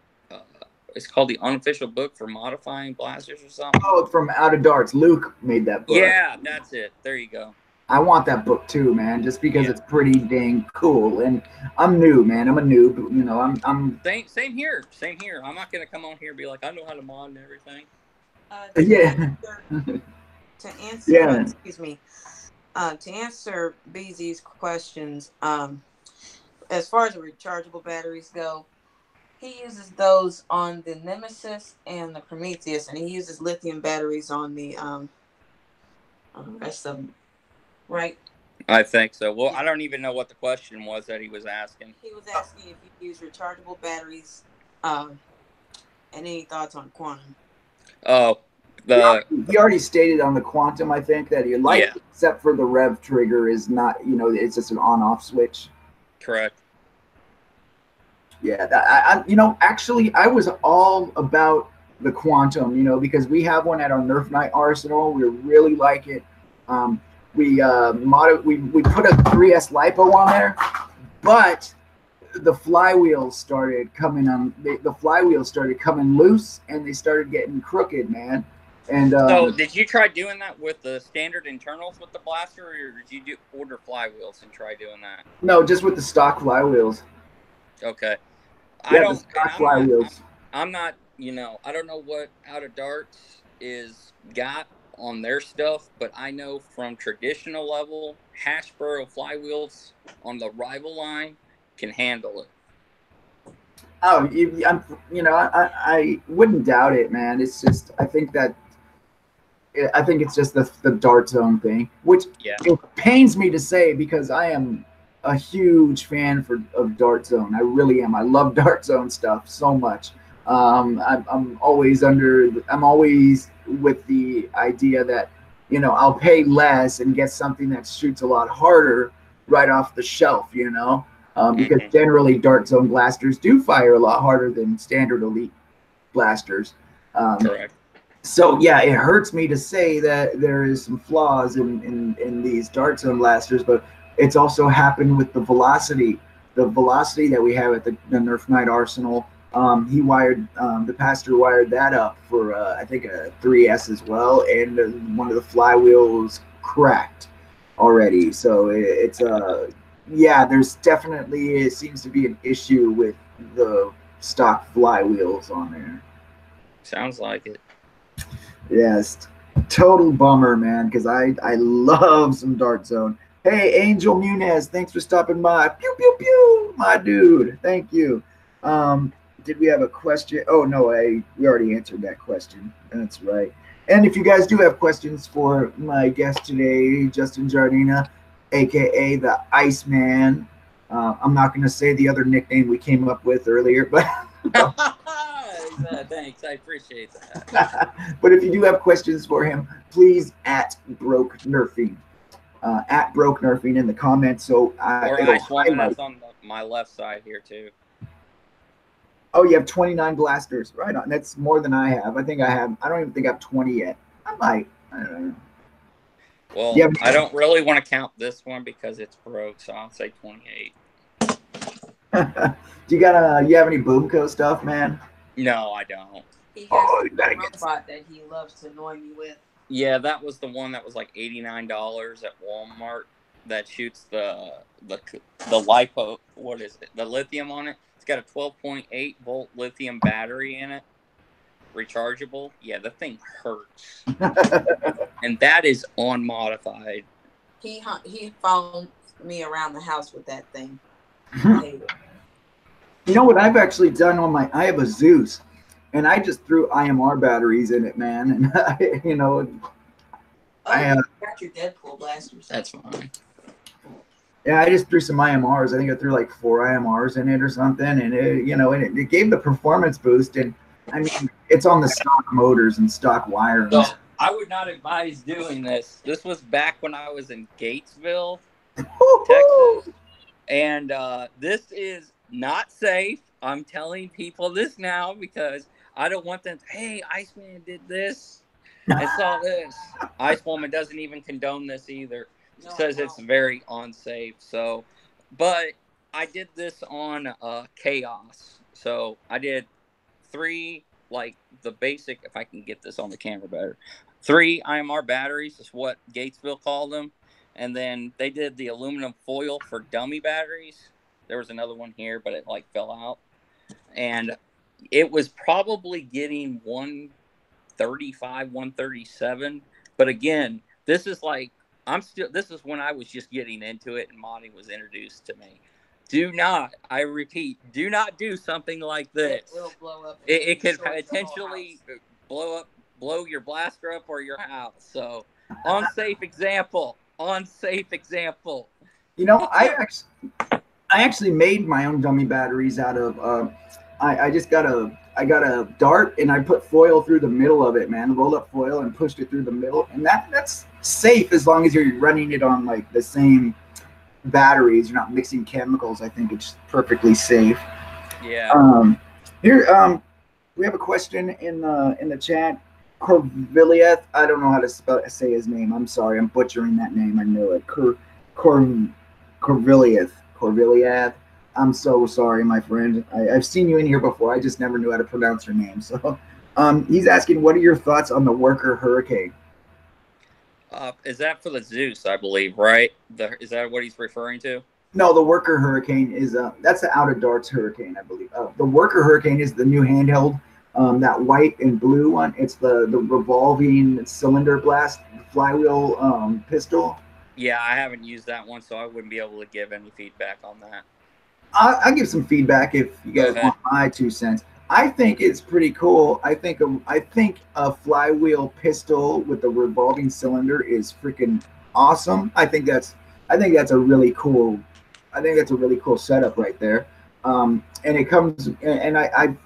It's called the unofficial book for modifying blasters or something. Oh, from Out of Darts. Luke made that book. Yeah, that's it. There you go. I want that book too, man, just because Yeah. it's pretty dang cool. And I'm new, man. I'm a noob. You know, I'm Same here. Same here. I'm not gonna come on here and be like, I know how to mod and everything. Yeah. To answer, Yeah. excuse me, to answer BZ's questions, as far as the rechargeable batteries go, he uses those on the Nemesis and the Prometheus, and he uses lithium batteries on the rest of them, right? I think so. Well, I don't even know what the question was that he was asking. He was asking if you use rechargeable batteries, and any thoughts on quantum. Oh, he already stated on the quantum, I think, that he liked, Yeah. except for the rev trigger is not, you know, it's just an on-off switch. Correct. Yeah, I you know, actually, I was all about the quantum, you know, because we have one at our Nerf Night arsenal. We really like it. We put a 3S lipo on there, but the flywheels started coming on. The flywheels started coming loose, and they started getting crooked, man. And so, did you try doing that with the standard internals with the blaster, or did you order flywheels and try doing that? No, just with the stock flywheels. Okay. Yeah, I'm not, you know, I don't know what Out of Darts is got on their stuff, but I know from traditional level, Hashboro flywheels on the rival line can handle it. Oh, you know, I wouldn't doubt it, man. It's just, I think it's just the dart zone thing, which it pains me to say because I am a huge fan of dart zone. I really am. I love dart zone stuff so much. I'm always with the idea that, you know, I'll pay less and get something that shoots a lot harder right off the shelf, you know, because generally dart zone blasters do fire a lot harder than standard elite blasters. Correct. So yeah, it hurts me to say that there is some flaws in these dart zone blasters, but it's also happened with the velocity that we have at the Nerf Night arsenal. The pastor wired that up for I think a 3S as well, and one of the flywheels cracked already. So there's definitely, it seems to be an issue with the stock flywheels on there. Sounds like it. Yes, total bummer, man, because I love some dart zone. Hey, Angel Munez, thanks for stopping by. Pew pew pew, my dude. Thank you. Did we have a question? Oh no, we already answered that question. That's right. And if you guys do have questions for my guest today, Justin Jiardina, aka the Iceman, I'm not going to say the other nickname we came up with earlier, but. Thanks, I appreciate that. But if you do have questions for him, please at Broke Nerfing. At Broke Nerfing in the comments. So or Iceman, that's on my left side here too. Oh, you have 29 blasters. Right on. That's more than I have. I don't even think I have 20 yet. I don't know. Well, I don't really want to count this one because it's broke, so I'll say 28. Do you have any Boomco stuff, man? No, I don't. He has a robot that he loves to annoy me with. Yeah, that was the one that was like $89 at Walmart that shoots the lipo. What is it? The lithium on it. It's got a 12.8 volt lithium battery in it, rechargeable. Yeah, the thing hurts, and that is unmodified. He followed me around the house with that thing. You know what I've actually done I have a Zeus, and I just threw IMR batteries in it, man, and you got your Deadpool blasters. That's fine. Yeah, I just threw some IMRs. I think I threw like 4 IMRs in it or something, and it gave the performance boost. And I mean, it's on the stock motors and stock wiring. So I would not advise doing this. This was back when I was in Gatesville, Texas, and this is not safe. I'm telling people this now because I don't want them to, hey, Iceman did this. I saw this. Icewoman doesn't even condone this either. She says it's very unsafe. So, but I did this on Chaos. So I did 3, like the basic, if I can get this on the camera better, 3 IMR batteries is what Gatesville called them. And then they did the aluminum foil for dummy batteries. There was another one here, but it like fell out. And it was probably getting 135, 137. But again, this is like, this is when I was just getting into it and modding was introduced to me. Do not, I repeat, do not do something like this. It'll blow up. It could potentially blow your blaster up or your house. So, unsafe example. You know, I actually made my own dummy batteries out of. I got a dart and I put foil through the middle of it, man. Rolled up foil and pushed it through the middle, and that's safe as long as you're running it on like the same batteries. You're not mixing chemicals. I think it's perfectly safe. Yeah. Here, we have a question in the chat. Corvilieth, I don't know how to say his name. I'm sorry, I'm butchering that name. I know it. Corvilieth. I'm so sorry, my friend. I've seen you in here before. I just never knew how to pronounce your name. So, he's asking, what are your thoughts on the Worker Hurricane? Is that for the Zeus, I believe, right? Is that what he's referring to? No, the Worker Hurricane is that's the Out of Darts Hurricane, I believe. The Worker Hurricane is the new handheld, that white and blue one. It's the revolving cylinder blast flywheel pistol. Yeah, I haven't used that one, so I wouldn't be able to give any feedback on that. I'll give some feedback if you guys want my 2 cents. I think it's pretty cool. I think a flywheel pistol with a revolving cylinder is freaking awesome. I think that's a really cool. I think that's a really cool setup right there. And it comes, and I've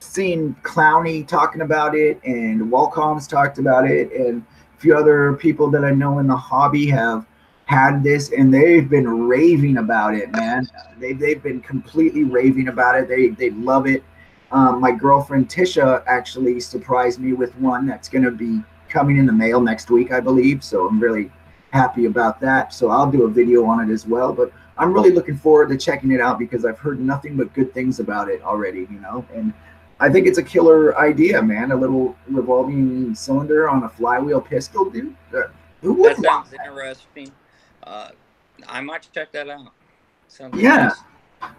seen Clowney talking about it, and Walcomm's talked about it, and a few other people that I know in the hobby have had this, and they've been raving about it, man. They've been completely raving about it. They love it. My girlfriend Tisha actually surprised me with one that's going to be coming in the mail next week, I believe. So I'm really happy about that. So I'll do a video on it as well. But I'm really looking forward to checking it out because I've heard nothing but good things about it already, you know. And I think it's a killer idea, man. A little revolving cylinder on a flywheel pistol, dude. Who wouldn't? That sounds interesting. I might check that out. Sounds nice.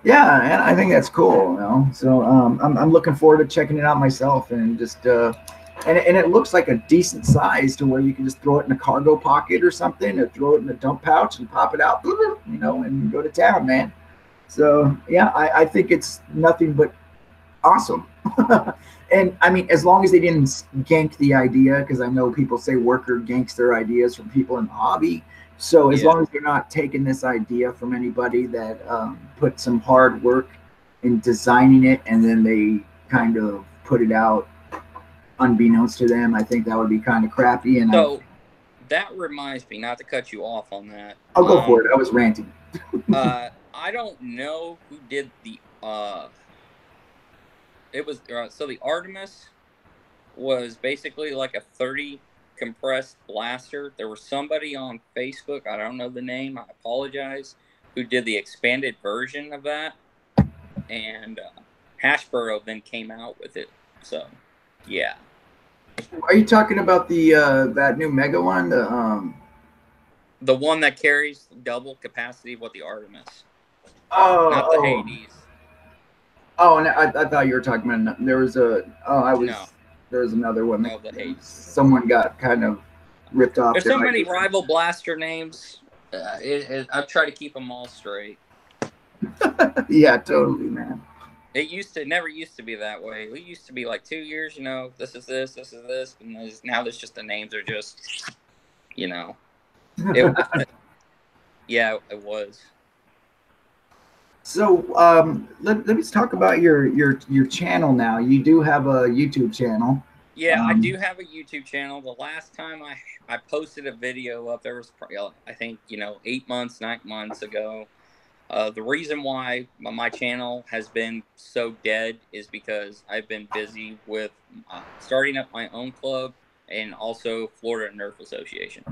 Yeah, and I think that's cool, you know. So I'm looking forward to checking it out myself, and just and it looks like a decent size to where you can just throw it in a cargo pocket or something, or throw it in a dump pouch and pop it out, you know, and go to town, man. So yeah, I think it's nothing but awesome. And I mean, as long as they didn't gank the idea, because I know people say Worker ganks their ideas from people in the hobby. So as long as they're not taking this idea from anybody that put some hard work in designing it and then they kind of put it out unbeknownst to them, I think that would be kind of crappy. And so that reminds me, not to cut you off on that. I'll go for it. I was ranting. I don't know who did the it was so the Artemis was basically like a 30 compressed blaster. There was somebody on Facebook, I don't know the name, I apologize, who did the expanded version of that, and Hashborough then came out with it. So yeah. Are you talking about the that new Mega one, the one that carries double capacity of what the Artemis? Not the Hades. Oh, and I thought you were talking about, there was a there was another one that someone got kind of ripped off. There's so many rival blaster names. I've tried to keep them all straight. Yeah, totally, man. It never used to be that way. It used to be like 2 years, you know, this is this, and now there's just the names are just, you know. Yeah, it was. So let me talk about your channel now. You do have a YouTube channel. Yeah, I do have a YouTube channel. The last time I posted a video up, there was probably, I think, you know, 9 months ago. The reason why my channel has been so dead is because I've been busy with starting up my own club and also Florida Nerf Association.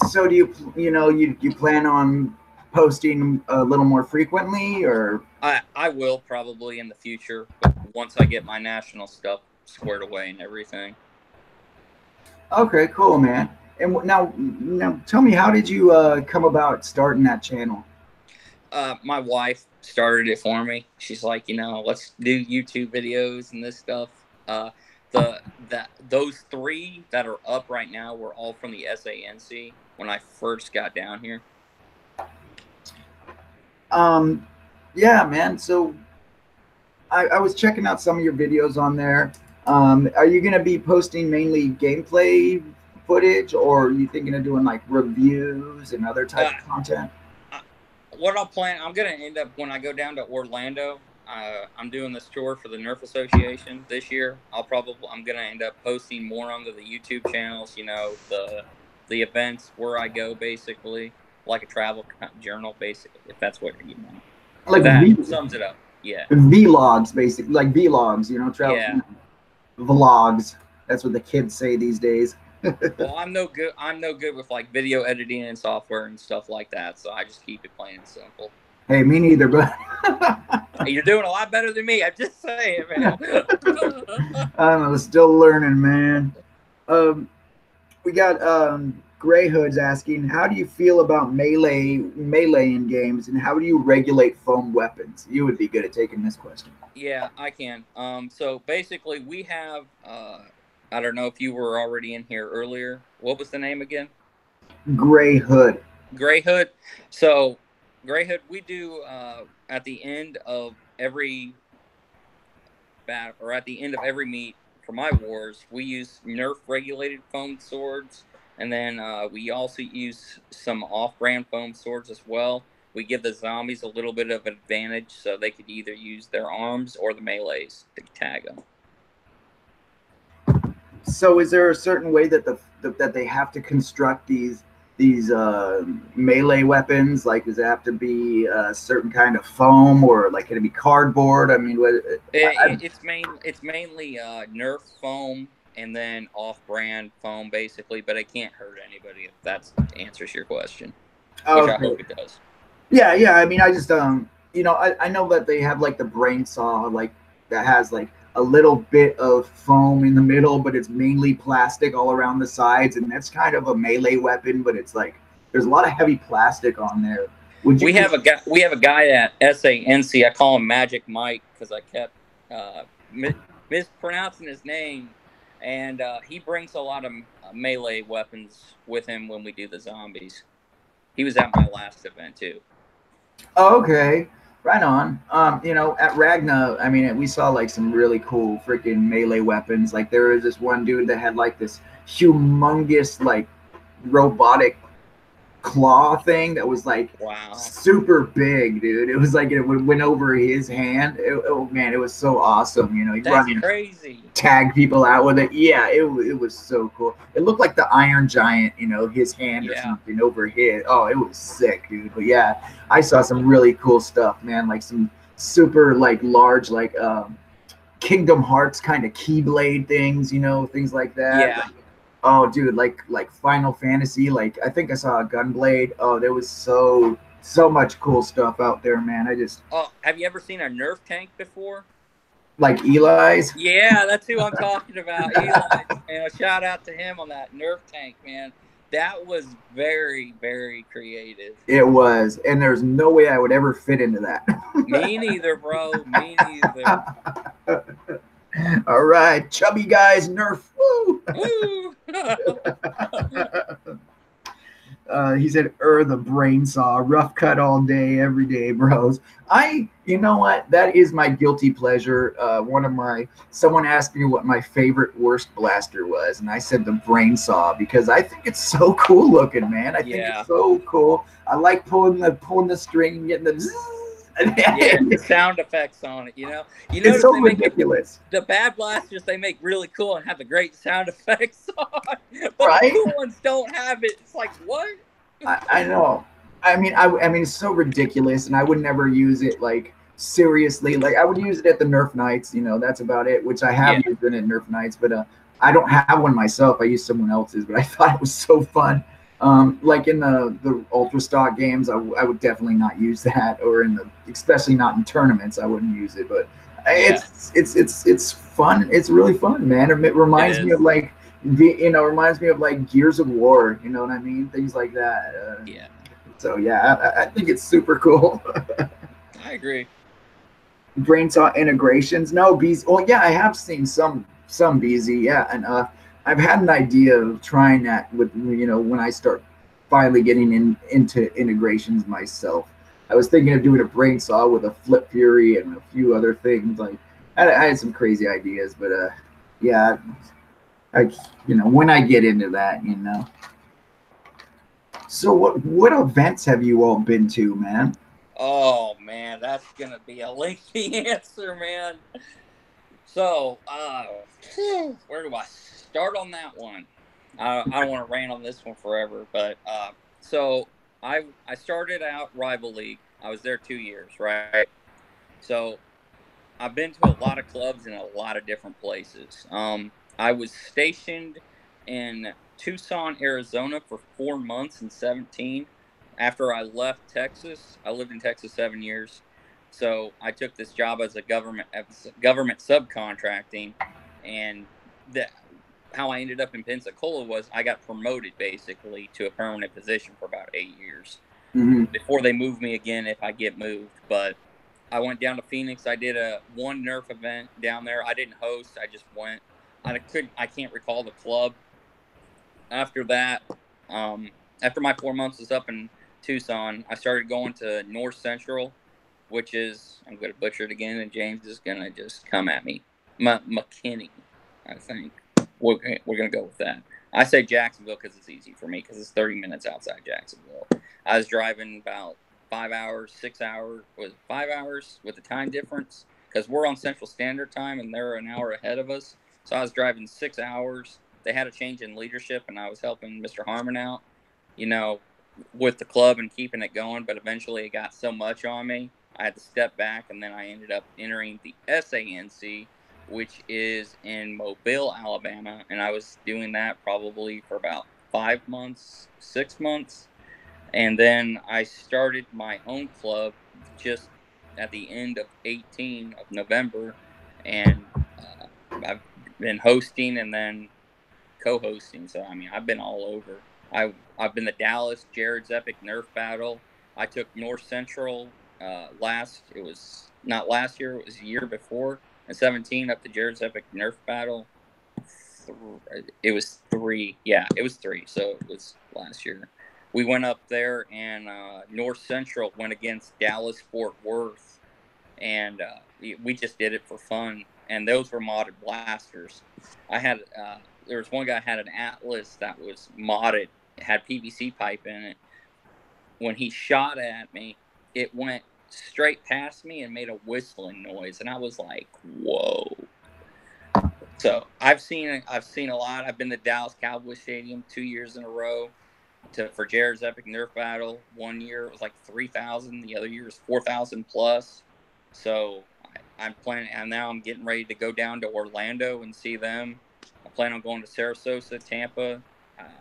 So do you plan on posting a little more frequently, or? I will probably in the future, but once I get my national stuff squared away and everything. Okay, cool, man. And now tell me, how did you come about starting that channel? My wife started it for me. She's like, let's do YouTube videos and this stuff. Those 3 that are up right now were all from the SANC when I first got down here. Yeah, man. So I was checking out some of your videos on there. Are you gonna be posting mainly gameplay footage, or are you thinking of doing like reviews and other type of content? What I'll plan, I'm gonna end up when I go down to Orlando. I'm doing this tour for the NERF Association this year. I'm gonna end up posting more onto the YouTube channels. The events where I go, basically like a travel journal, basically, if that's what you want. Like that sums it up. Yeah. Vlogs, basically, like vlogs. Travel. Yeah. Vlogs. That's what the kids say these days. Well, I'm no good with like video editing and software and stuff like that, so I just keep it plain and simple. Hey, me neither, but you're doing a lot better than me. I'm just saying, man. I'm still learning, man. We got Gray Hood's asking, how do you feel about melee in games, and how do you regulate foam weapons? You would be good at taking this question. Yeah, I can. So basically, we have. I don't know if you were already in here earlier. What was the name again? Gray Hood. Gray Hood. So, Gray Hood, we do at the end of every battle, or at the end of every meet for my wars, we use NERF regulated foam swords, and then we also use some off-brand foam swords as well. We give the zombies a little bit of an advantage, so they could either use their arms or the melees to tag them. So is there a certain way that that they have to construct these melee weapons? Like, does it have to be a certain kind of foam, or like can it be cardboard? I mean, it's mainly NERF foam and then off-brand foam, basically, but it can't hurt anybody, if that answers your question, which I hope it does. Yeah. I mean, I just I know that they have like the brain saw, like that has like a little bit of foam in the middle, but it's mainly plastic all around the sides, and that's kind of a melee weapon, but it's like there's a lot of heavy plastic on there. We have a guy at SANC. I call him Magic Mike because I kept mispronouncing his name, and he brings a lot of melee weapons with him when we do the zombies. He was at my last event too. Oh, okay. Right on. At Ragna, I mean, we saw like some really cool freaking melee weapons. Like there was this one dude that had like this humongous like robotic claw thing that was like super big, dude. It was like it went over his hand. Oh man, it was so awesome. That's crazy. Tag people out with it. Yeah, it was so cool. It looked like the Iron Giant, his hand or something over his. Oh, it was sick, dude. But yeah, I saw some really cool stuff, man. Like some super like large like Kingdom Hearts kind of keyblade things, things like that. Yeah. Oh, dude, like Final Fantasy, like I think I saw a Gunblade. Oh, there was so much cool stuff out there, man. Oh, have you ever seen a NERF tank before? Like Eli's? Yeah, that's who I'm talking about. Eli. Shout out to him on that NERF tank, man. That was very, very creative. It was, and there's no way I would ever fit into that. Me neither, bro. Me neither. All right, chubby guys, NERF. Woo! He said, the brain saw, rough cut all day, every day, bros. You know what? That is my guilty pleasure. Someone asked me what my favorite worst blaster was, and I said the brain saw because I think it's so cool looking, man. I think it's so cool. I like pulling the string and getting the zzz. Yeah, the sound effects on it, It's so ridiculous. The bad blasters they make really cool and have the great sound effects on, but right? The cool ones don't have it. It's like, what? I know. I mean, it's so ridiculous, and I would never use it like seriously. Like I would use it at the Nerf nights, that's about it. Which I have used it at Nerf nights, but I don't have one myself. I use someone else's, but I thought it was so fun. Like in the ultra stock games, I would definitely not use that, or especially not in tournaments, I wouldn't use it. But it's fun. It's really fun, man. It reminds me of like reminds me of like Gears of War. You know what I mean? Things like that. Yeah, So yeah, I think it's super cool. I agree. Brainsaw integrations. No, bees. Oh yeah, I have seen some BZ. Yeah, and I've had an idea of trying that with when I start finally getting into integrations myself. I was thinking of doing a brainsaw with a Flip Fury and a few other things. Like I had some crazy ideas, but yeah, I when I get into that. So what events have you all been to, man? Oh man, that's gonna be a lengthy answer, man. So, where do I start on that one? I don't want to rant on this one forever, but so I started out Rival League. I was there 2 years, right? So I've been to a lot of clubs in a lot of different places. I was stationed in Tucson, Arizona for 4 months in 17. After I left Texas, I lived in Texas 7 years. So I took this job as a government subcontracting, and the how I ended up in Pensacola was I got promoted basically to a permanent position for about 8 years Hmm. before they move me again if I get moved. But I went down to Phoenix. I did one NERF event down there. I didn't host. I just went. I can't recall the club. After that, um, after my 4 months was up in Tucson, I started going to North Central, which is, I'm going to butcher it again, and James is going to just come at me. McKinney, I think. We're going to go with that. I say Jacksonville because it's easy for me because it's 30 minutes outside Jacksonville. I was driving about 5 hours, 6 hours, was it 5 hours with the time difference? Because we're on Central Standard Time and they're an hour ahead of us. So I was driving 6 hours. They had a change in leadership and I was helping Mr. Harmon out, you know, with the club and keeping it going. But eventually it got so much on me, I had to step back, and then I ended up entering the SANC, which is in Mobile, Alabama. And I was doing that probably for about 5 months, 6 months. And then I started my own club just at the end of 18 of November. And I've been hosting and then co-hosting. So, I mean, I've been all over. I've been the Dallas Jared's Epic Nerf Battle. I took North Central it was not last year, it was the year before. In 17 up to Jared's Epic Nerf Battle. It was three. Yeah, it was three. So it was last year. We went up there, and North Central went against Dallas Fort Worth, and we just did it for fun. And those were modded blasters. I had there was one guy had an Atlas that was modded, it had PVC pipe in it. When he shot at me, it went straight past me and made a whistling noise, and I was like, "Whoa!" So I've seen a lot. I've been to Dallas Cowboy Stadium 2 years in a row for Jared's Epic Nerf Battle. 1 year it was like 3,000. The other year was 4,000 plus. So I'm planning, and now I'm getting ready to go down to Orlando and see them. I plan on going to Sarasota, Tampa.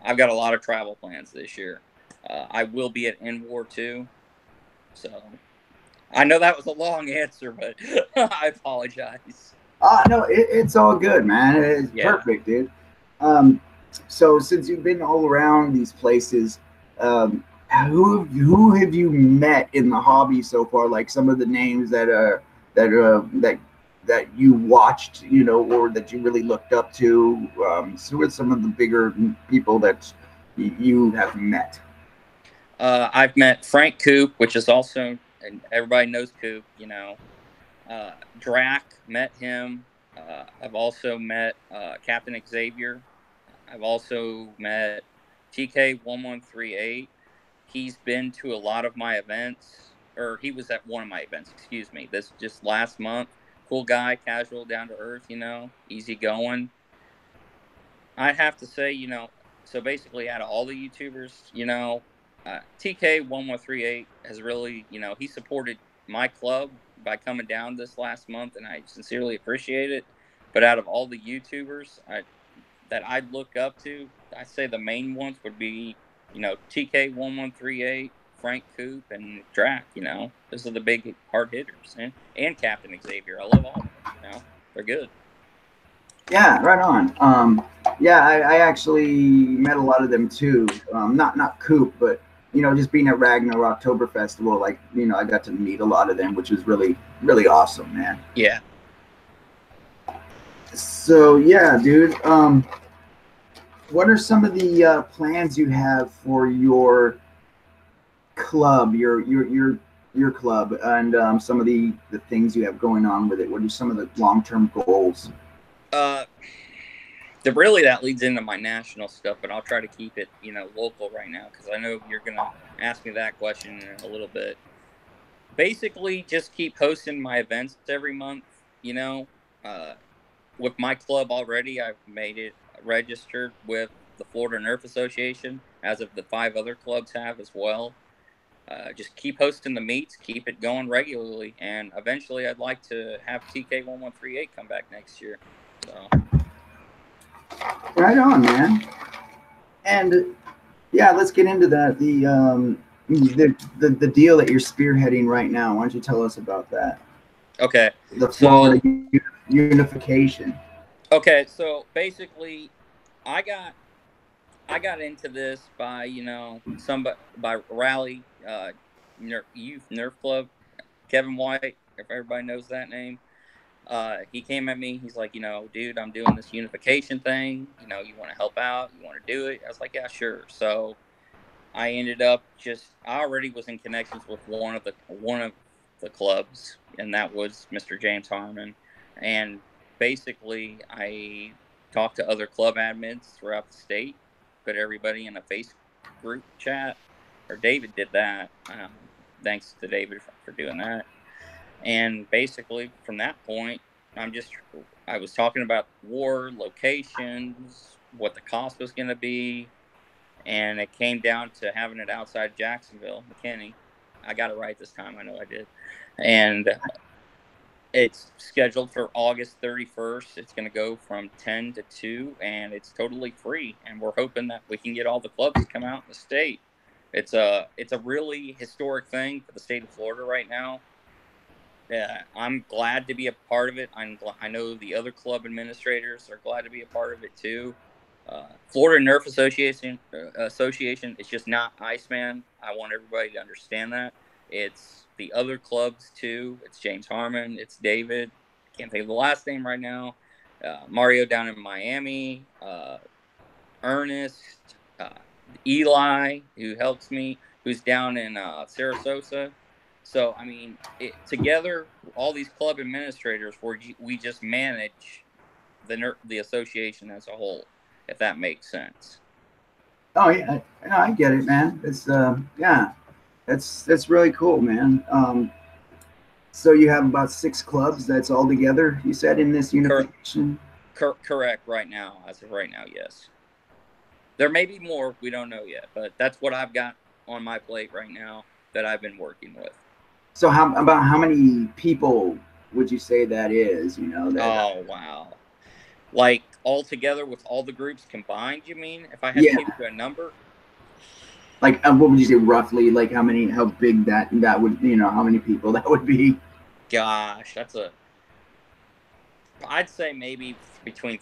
I've got a lot of travel plans this year. I will be at NWAR too. So I know that was a long answer, but I apologize. No, it's all good, man. It's Yeah. perfect, dude. Um, so since you've been all around these places, um, who have you met in the hobby so far? Like some of the names that you watched, or that you really looked up to. So who are some of the bigger people that you have met? I've met Frank Coop, which is also, and everybody knows Coop, Drac, met him. I've also met Captain Xavier. I've also met TK1138. He's been to a lot of my events, or he was at one of my events, excuse me, this just last month. Cool guy, casual, down to earth, easy going. I'd have to say, so basically out of all the YouTubers, TK1138 has really, he supported my club by coming down this last month, and I sincerely appreciate it. But out of all the YouTubers that I'd look up to, I'd say the main ones would be, TK1138, Frank Coop, and Drac. Those are the big hard hitters, and Captain Xavier. I love all of them. They're good. Yeah, right on. Yeah, I actually met a lot of them too. Not Coop, but just being at Ragnar October Festival, like I got to meet a lot of them, which was really awesome, man. Yeah. So yeah, dude. What are some of the plans you have for your club, your club, and some of the things you have going on with it? What are some of the long-term goals? Really that leads into my national stuff, but I'll try to keep it, local right now because I know you're gonna ask me that question in a little bit. Basically, just keep hosting my events every month. Uh, with my club already, I've made it registered with the Florida NERF Association, as of the 5 other clubs have as well. Just keep hosting the meets, keep it going regularly, and eventually I'd like to have TK1138 come back next year. So. Right on, man. And yeah, let's get into that. The deal that you're spearheading right now. Why don't you tell us about that? Okay. The Florida unification. Okay, so basically, I got into this by by Rally Youth Nerf Club, Kevin White, if everybody knows that name. He came at me. He's like, dude, I'm doing this unification thing. You want to help out? You want to do it? I was like, yeah, sure. So I ended up I already was in connections with one of the clubs, and that was Mr. James Harmon. And basically, I talked to other club admins throughout the state, put everybody in a face group chat, or David did that. Thanks to David for doing that. And basically, from that point, I was talking about war, locations, what the cost was going to be, and it came down to having it outside Jacksonville, McKinney. I got it right this time. I know I did. And it's scheduled for August 31st. It's going to go from 10 to 2, and it's totally free. And we're hoping that we can get all the clubs to come out in the state. It's a really historic thing for the state of Florida right now. I'm glad to be a part of it. I know the other club administrators are glad to be a part of it too. Florida NERF Association. It's just not Iceman. I want everybody to understand that. It's the other clubs too. It's James Harmon. It's David. I can't think of the last name right now. Mario down in Miami. Ernest. Eli, who helps me, who's down in Sarasota. So, I mean, together, all these club administrators, we just manage the association as a whole, if that makes sense. Oh yeah, I get it, man. It's yeah, that's really cool, man. So you have about 6 clubs that's all together, you said, in this unification? Correct. Right now, as of right now, yes. There may be more, we don't know yet, but that's what I've got on my plate right now that I've been working with. So about how many people would you say that is? Oh wow! Like all together with all the groups combined, you mean? If I had to give you a number, like what would you say roughly? Like how big that would how many people that would be? Gosh, I'd say maybe between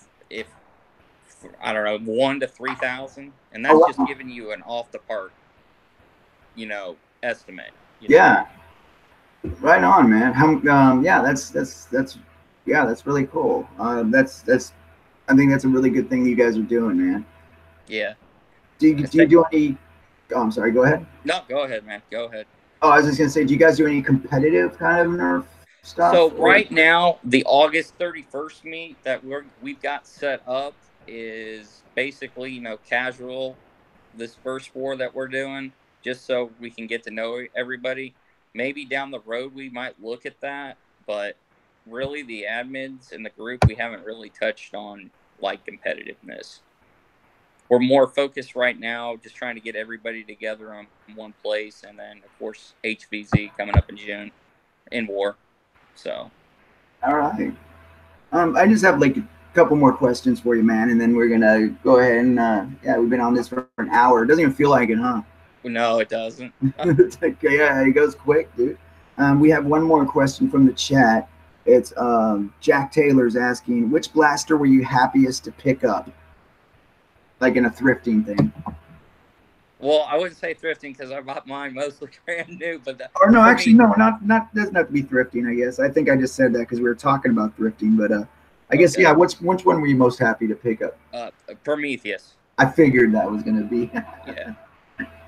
I don't know 1,000 to 3,000, and that's just giving you an off the park, estimate. Yeah. Right on, man. Yeah, that's really cool. I think that's a really good thing you guys are doing, man. Yeah. Do you do any? Oh, I'm sorry. Go ahead. No, go ahead, man. Go ahead. Oh, I was just gonna say, do you guys do any competitive kind of NERF stuff? So right now, the August 31st meet that we've got set up is basically casual. This first 4 that we're doing, just so we can get to know everybody. Maybe down the road we might look at that, but really the admins in the group, we haven't really touched on like competitiveness. We're more focused right now, just trying to get everybody together on one place, and then of course HVZ coming up in June in war. So, all right. I just have like a couple more questions for you, man, and then we're gonna go ahead and yeah, we've been on this for an hour. It doesn't even feel like it, huh? No, it doesn't. It's like, yeah, it goes quick, dude. We have one more question from the chat. It's Jack Taylor's asking, which blaster were you happiest to pick up? Like in a thrifting thing. Well, I wouldn't say thrifting because I bought mine mostly brand new, but or no, actually, me, no, not doesn't have to be thrifting. I guess I think I just said that because we were talking about thrifting, but I guess yeah. Which one were you most happy to pick up? Prometheus. I figured that was gonna be. Yeah.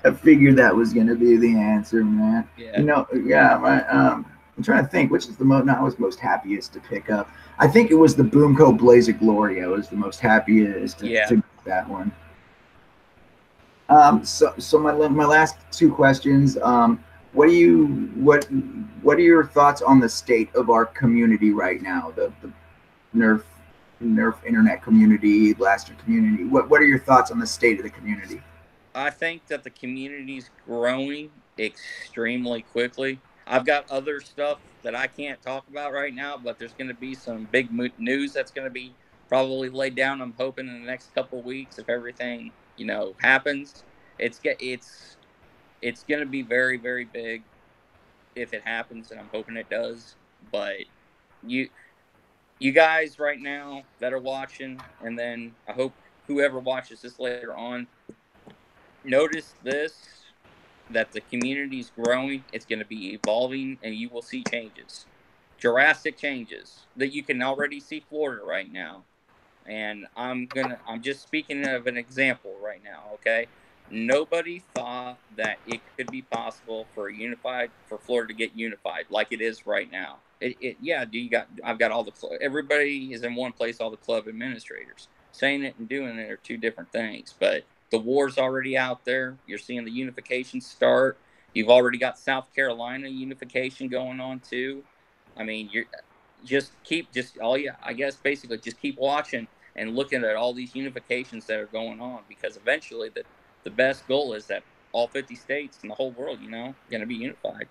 I figured that was gonna be the answer, man. Yeah. You know, yeah. I'm trying to think which is the most. No, I was most happiest to pick up. I think it was the Boomco Blaze of Glory. I was the most happiest to get that one. So my last two questions. What are your thoughts on the state of our community right now? The NERF internet community, blaster community. What are your thoughts on the state of the community? I think that the community's growing extremely quickly. I've got other stuff that I can't talk about right now, but there's going to be some big news that's going to be probably laid down. I'm hoping in the next couple of weeks, if everything happens, it's going to be very, very big if it happens, and I'm hoping it does. But you guys right now that are watching, and then I hope whoever watches this later on, notice this, that the community's growing, it's going to be evolving, and you will see changes, drastic changes that you can already see Florida right now. And I'm just speaking of an example right now, okay? Nobody thought that it could be possible for Florida to get unified like it is right now. I've got all everybody is in one place, all the club administrators. Saying it and doing it are two different things, but the war's already out there. You're seeing the unification start. You've already got South Carolina unification going on too. I mean, I guess basically just keep watching and looking at all these unifications that are going on, because eventually the best goal is that all 50 states in the whole world, going to be unified.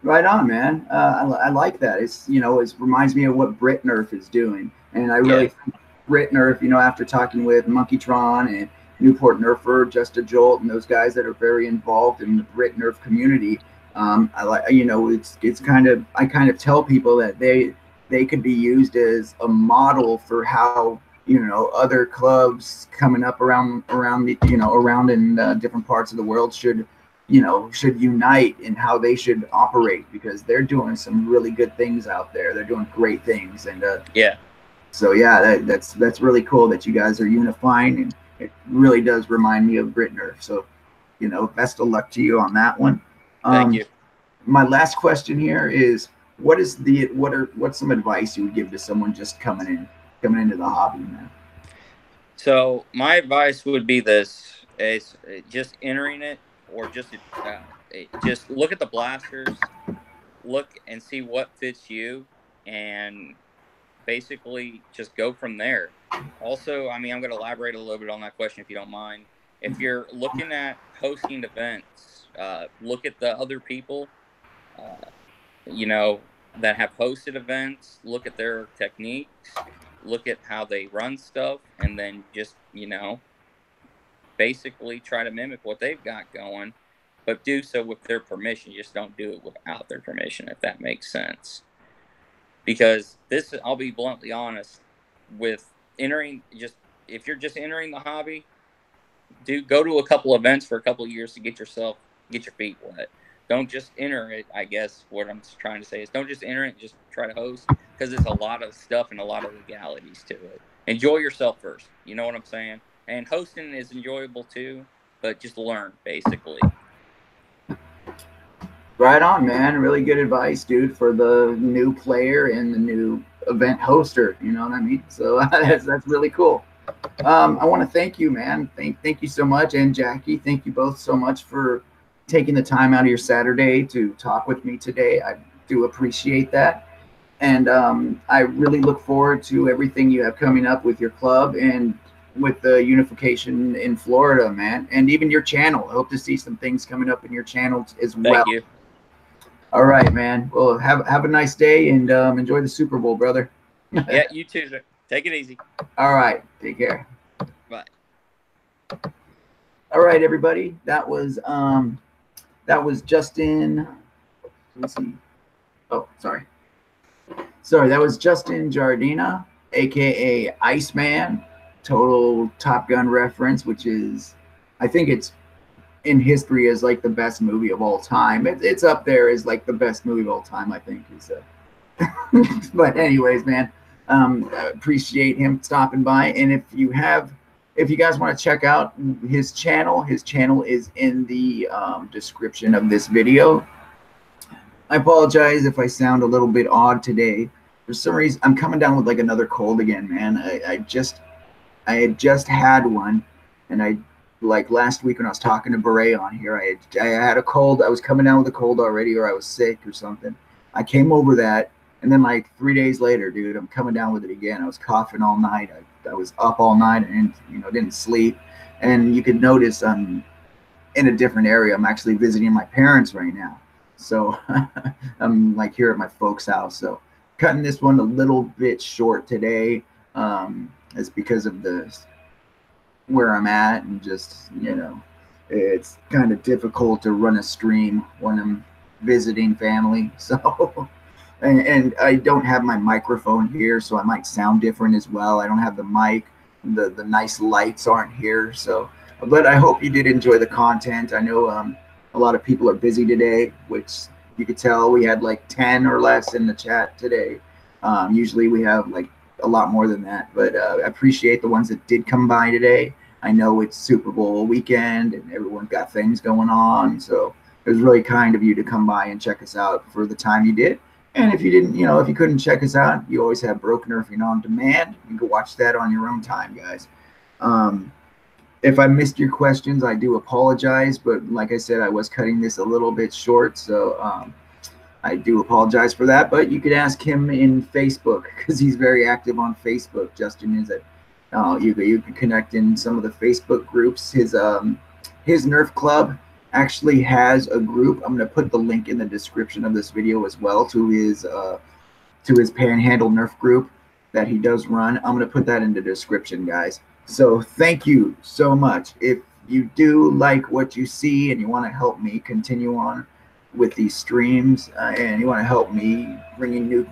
Right on, man. I like that. It reminds me of what BritNerf is doing, and I really think BritNerf, after talking with Monkeytron and Newport Nerfer, Just a Jolt, and those guys that are very involved in the BritNerf community. I like, it's kind of, I kind of tell people that they could be used as a model for how other clubs coming up around in different parts of the world should unite in how they should operate, because they're doing some really good things out there. They're doing great things, and so that's really cool that you guys are unifying, and it really does remind me of BritNerf. So best of luck to you on that one. Thank you. My last question here is, what's some advice you would give to someone just coming into the hobby, man? So my advice would be this: is just entering it, or just look at the blasters, look and see what fits you, and basically just go from there. Also, I mean, I'm going to elaborate a little bit on that question if you don't mind. If you're looking at hosting events, look at the other people that have hosted events, look at their techniques, look at how they run stuff, and then just, basically try to mimic what they've got going, but do so with their permission. Just don't do it without their permission, if that makes sense. Because I'll be bluntly honest, with if you're just entering the hobby, go to a couple events for a couple of years to get your feet wet. Don't just enter it. I guess what I'm trying to say is, don't just enter it and just try to host, because there's a lot of stuff and a lot of legalities to it. Enjoy yourself first. You know what I'm saying? And hosting is enjoyable too, but just learn, basically. Right on, man. Really good advice, dude, for the new player and the new event hoster. You know what I mean? So that's really cool. I want to thank you, man. Thank you so much. And Jackie, thank you both so much for taking the time out of your Saturday to talk with me today. I do appreciate that. And I really look forward to everything you have coming up with your club and with the unification in Florida, man. And even your channel. I hope to see some things coming up in your channel as well. Thank you. All right, man. Well, have a nice day, and enjoy the Super Bowl, brother. Yeah, you too, sir. Take it easy. All right. Take care. Bye. All right, everybody. That was Justin. Let's see. Oh, sorry. Sorry, that was Justin Jiardina, aka Iceman, total Top Gun reference, which is, I think it's in history as like the best movie of all time. It's up there as like the best movie of all time, I think. But anyways, man, I appreciate him stopping by. And if you guys want to check out his channel is in the description of this video. I apologize if I sound a little bit odd today. For some reason, I'm coming down with like another cold again, man. I had just had one, and like last week when I was talking to Beret on here, I had a cold. I was coming down with a cold already, or I was sick or something. I came over that, and then like 3 days later, dude, I'm coming down with it again. I was coughing all night. I was up all night and didn't sleep. And you could notice I'm in a different area. I'm actually visiting my parents right now. So I'm like here at my folks' house. So cutting this one a little bit short today. It's because of where I'm at, and just, it's kind of difficult to run a stream when I'm visiting family. So, and I don't have my microphone here, so I might sound different as well. I don't have the mic. The nice lights aren't here. So, but I hope you did enjoy the content. I know a lot of people are busy today, which you could tell. We had like 10 or less in the chat today. Usually we have like a lot more than that, but I appreciate the ones that did come by today. I know it's Super Bowl weekend and everyone got things going on, so it was really kind of you to come by and check us out for the time you did. And if you didn't, if you couldn't check us out, you always have Broken Nerfing on demand. You can watch that on your own time, guys. If I missed your questions, I do apologize, but like I said, I was cutting this a little bit short, so I do apologize for that. But you could ask him in Facebook, because he's very active on Facebook. Justin is it. You can connect in some of the Facebook groups. His Nerf Club actually has a group. I'm going to put the link in the description of this video as well to his Panhandle Nerf group that he does run. I'm going to put that in the description, guys. So thank you so much. If you do like what you see and you want to help me continue on with these streams, and you want to help me bringing new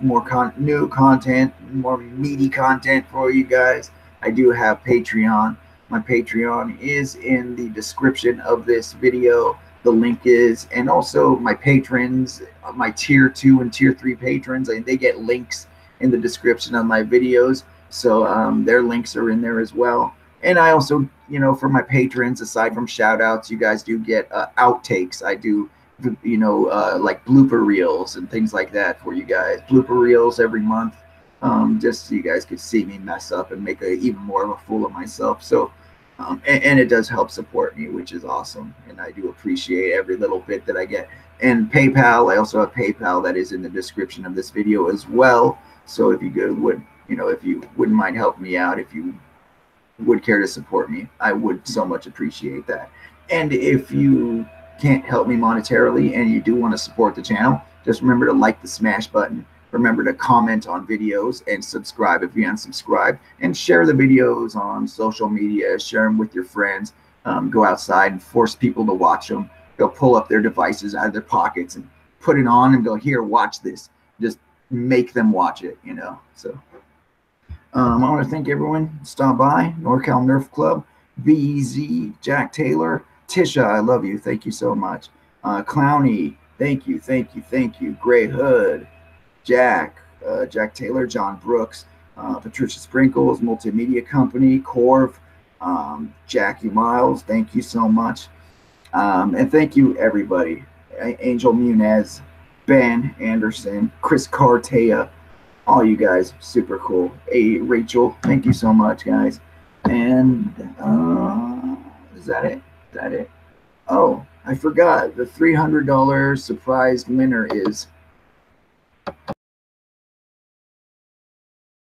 content, more meaty content for you guys, I do have Patreon. My Patreon is in the description of this video. The link is, and also my patrons, my tier 2 and tier 3 patrons, they get links in the description of my videos. So their links are in there as well. And I also, for my patrons, aside from shout outs, you guys do get outtakes. I do, like blooper reels and things like that for you guys. Blooper reels every month, just so you guys could see me mess up and make even more of a fool of myself. So, and it does help support me, which is awesome. And I do appreciate every little bit that I get. And PayPal, I also have PayPal that is in the description of this video as well. So if you if you wouldn't mind helping me out, if you would care to support me, I would so much appreciate that. And if you can't help me monetarily and you do want to support the channel, just remember to like the smash button. Remember to comment on videos and subscribe if you unsubscribe, and share the videos on social media. Share them with your friends. Go outside and force people to watch them. They'll pull up their devices out of their pockets and put it on and go, here, watch this. Just make them watch it, So I want to thank everyone. Stop by NorCal Nerf Club, BZ, Jack Taylor, Tisha, I love you. Thank you so much. Clowny, thank you. Gray Hood, Jack Taylor, John Brooks, Patricia Sprinkles, Multimedia Company, Corv, Jackie Miles, thank you so much. And thank you, everybody. Angel Munez, Ben Anderson, Chris Cartea, all you guys, super cool. Hey, Rachel, thank you so much, guys. And is that it? Oh, I forgot. The $300 surprise winner is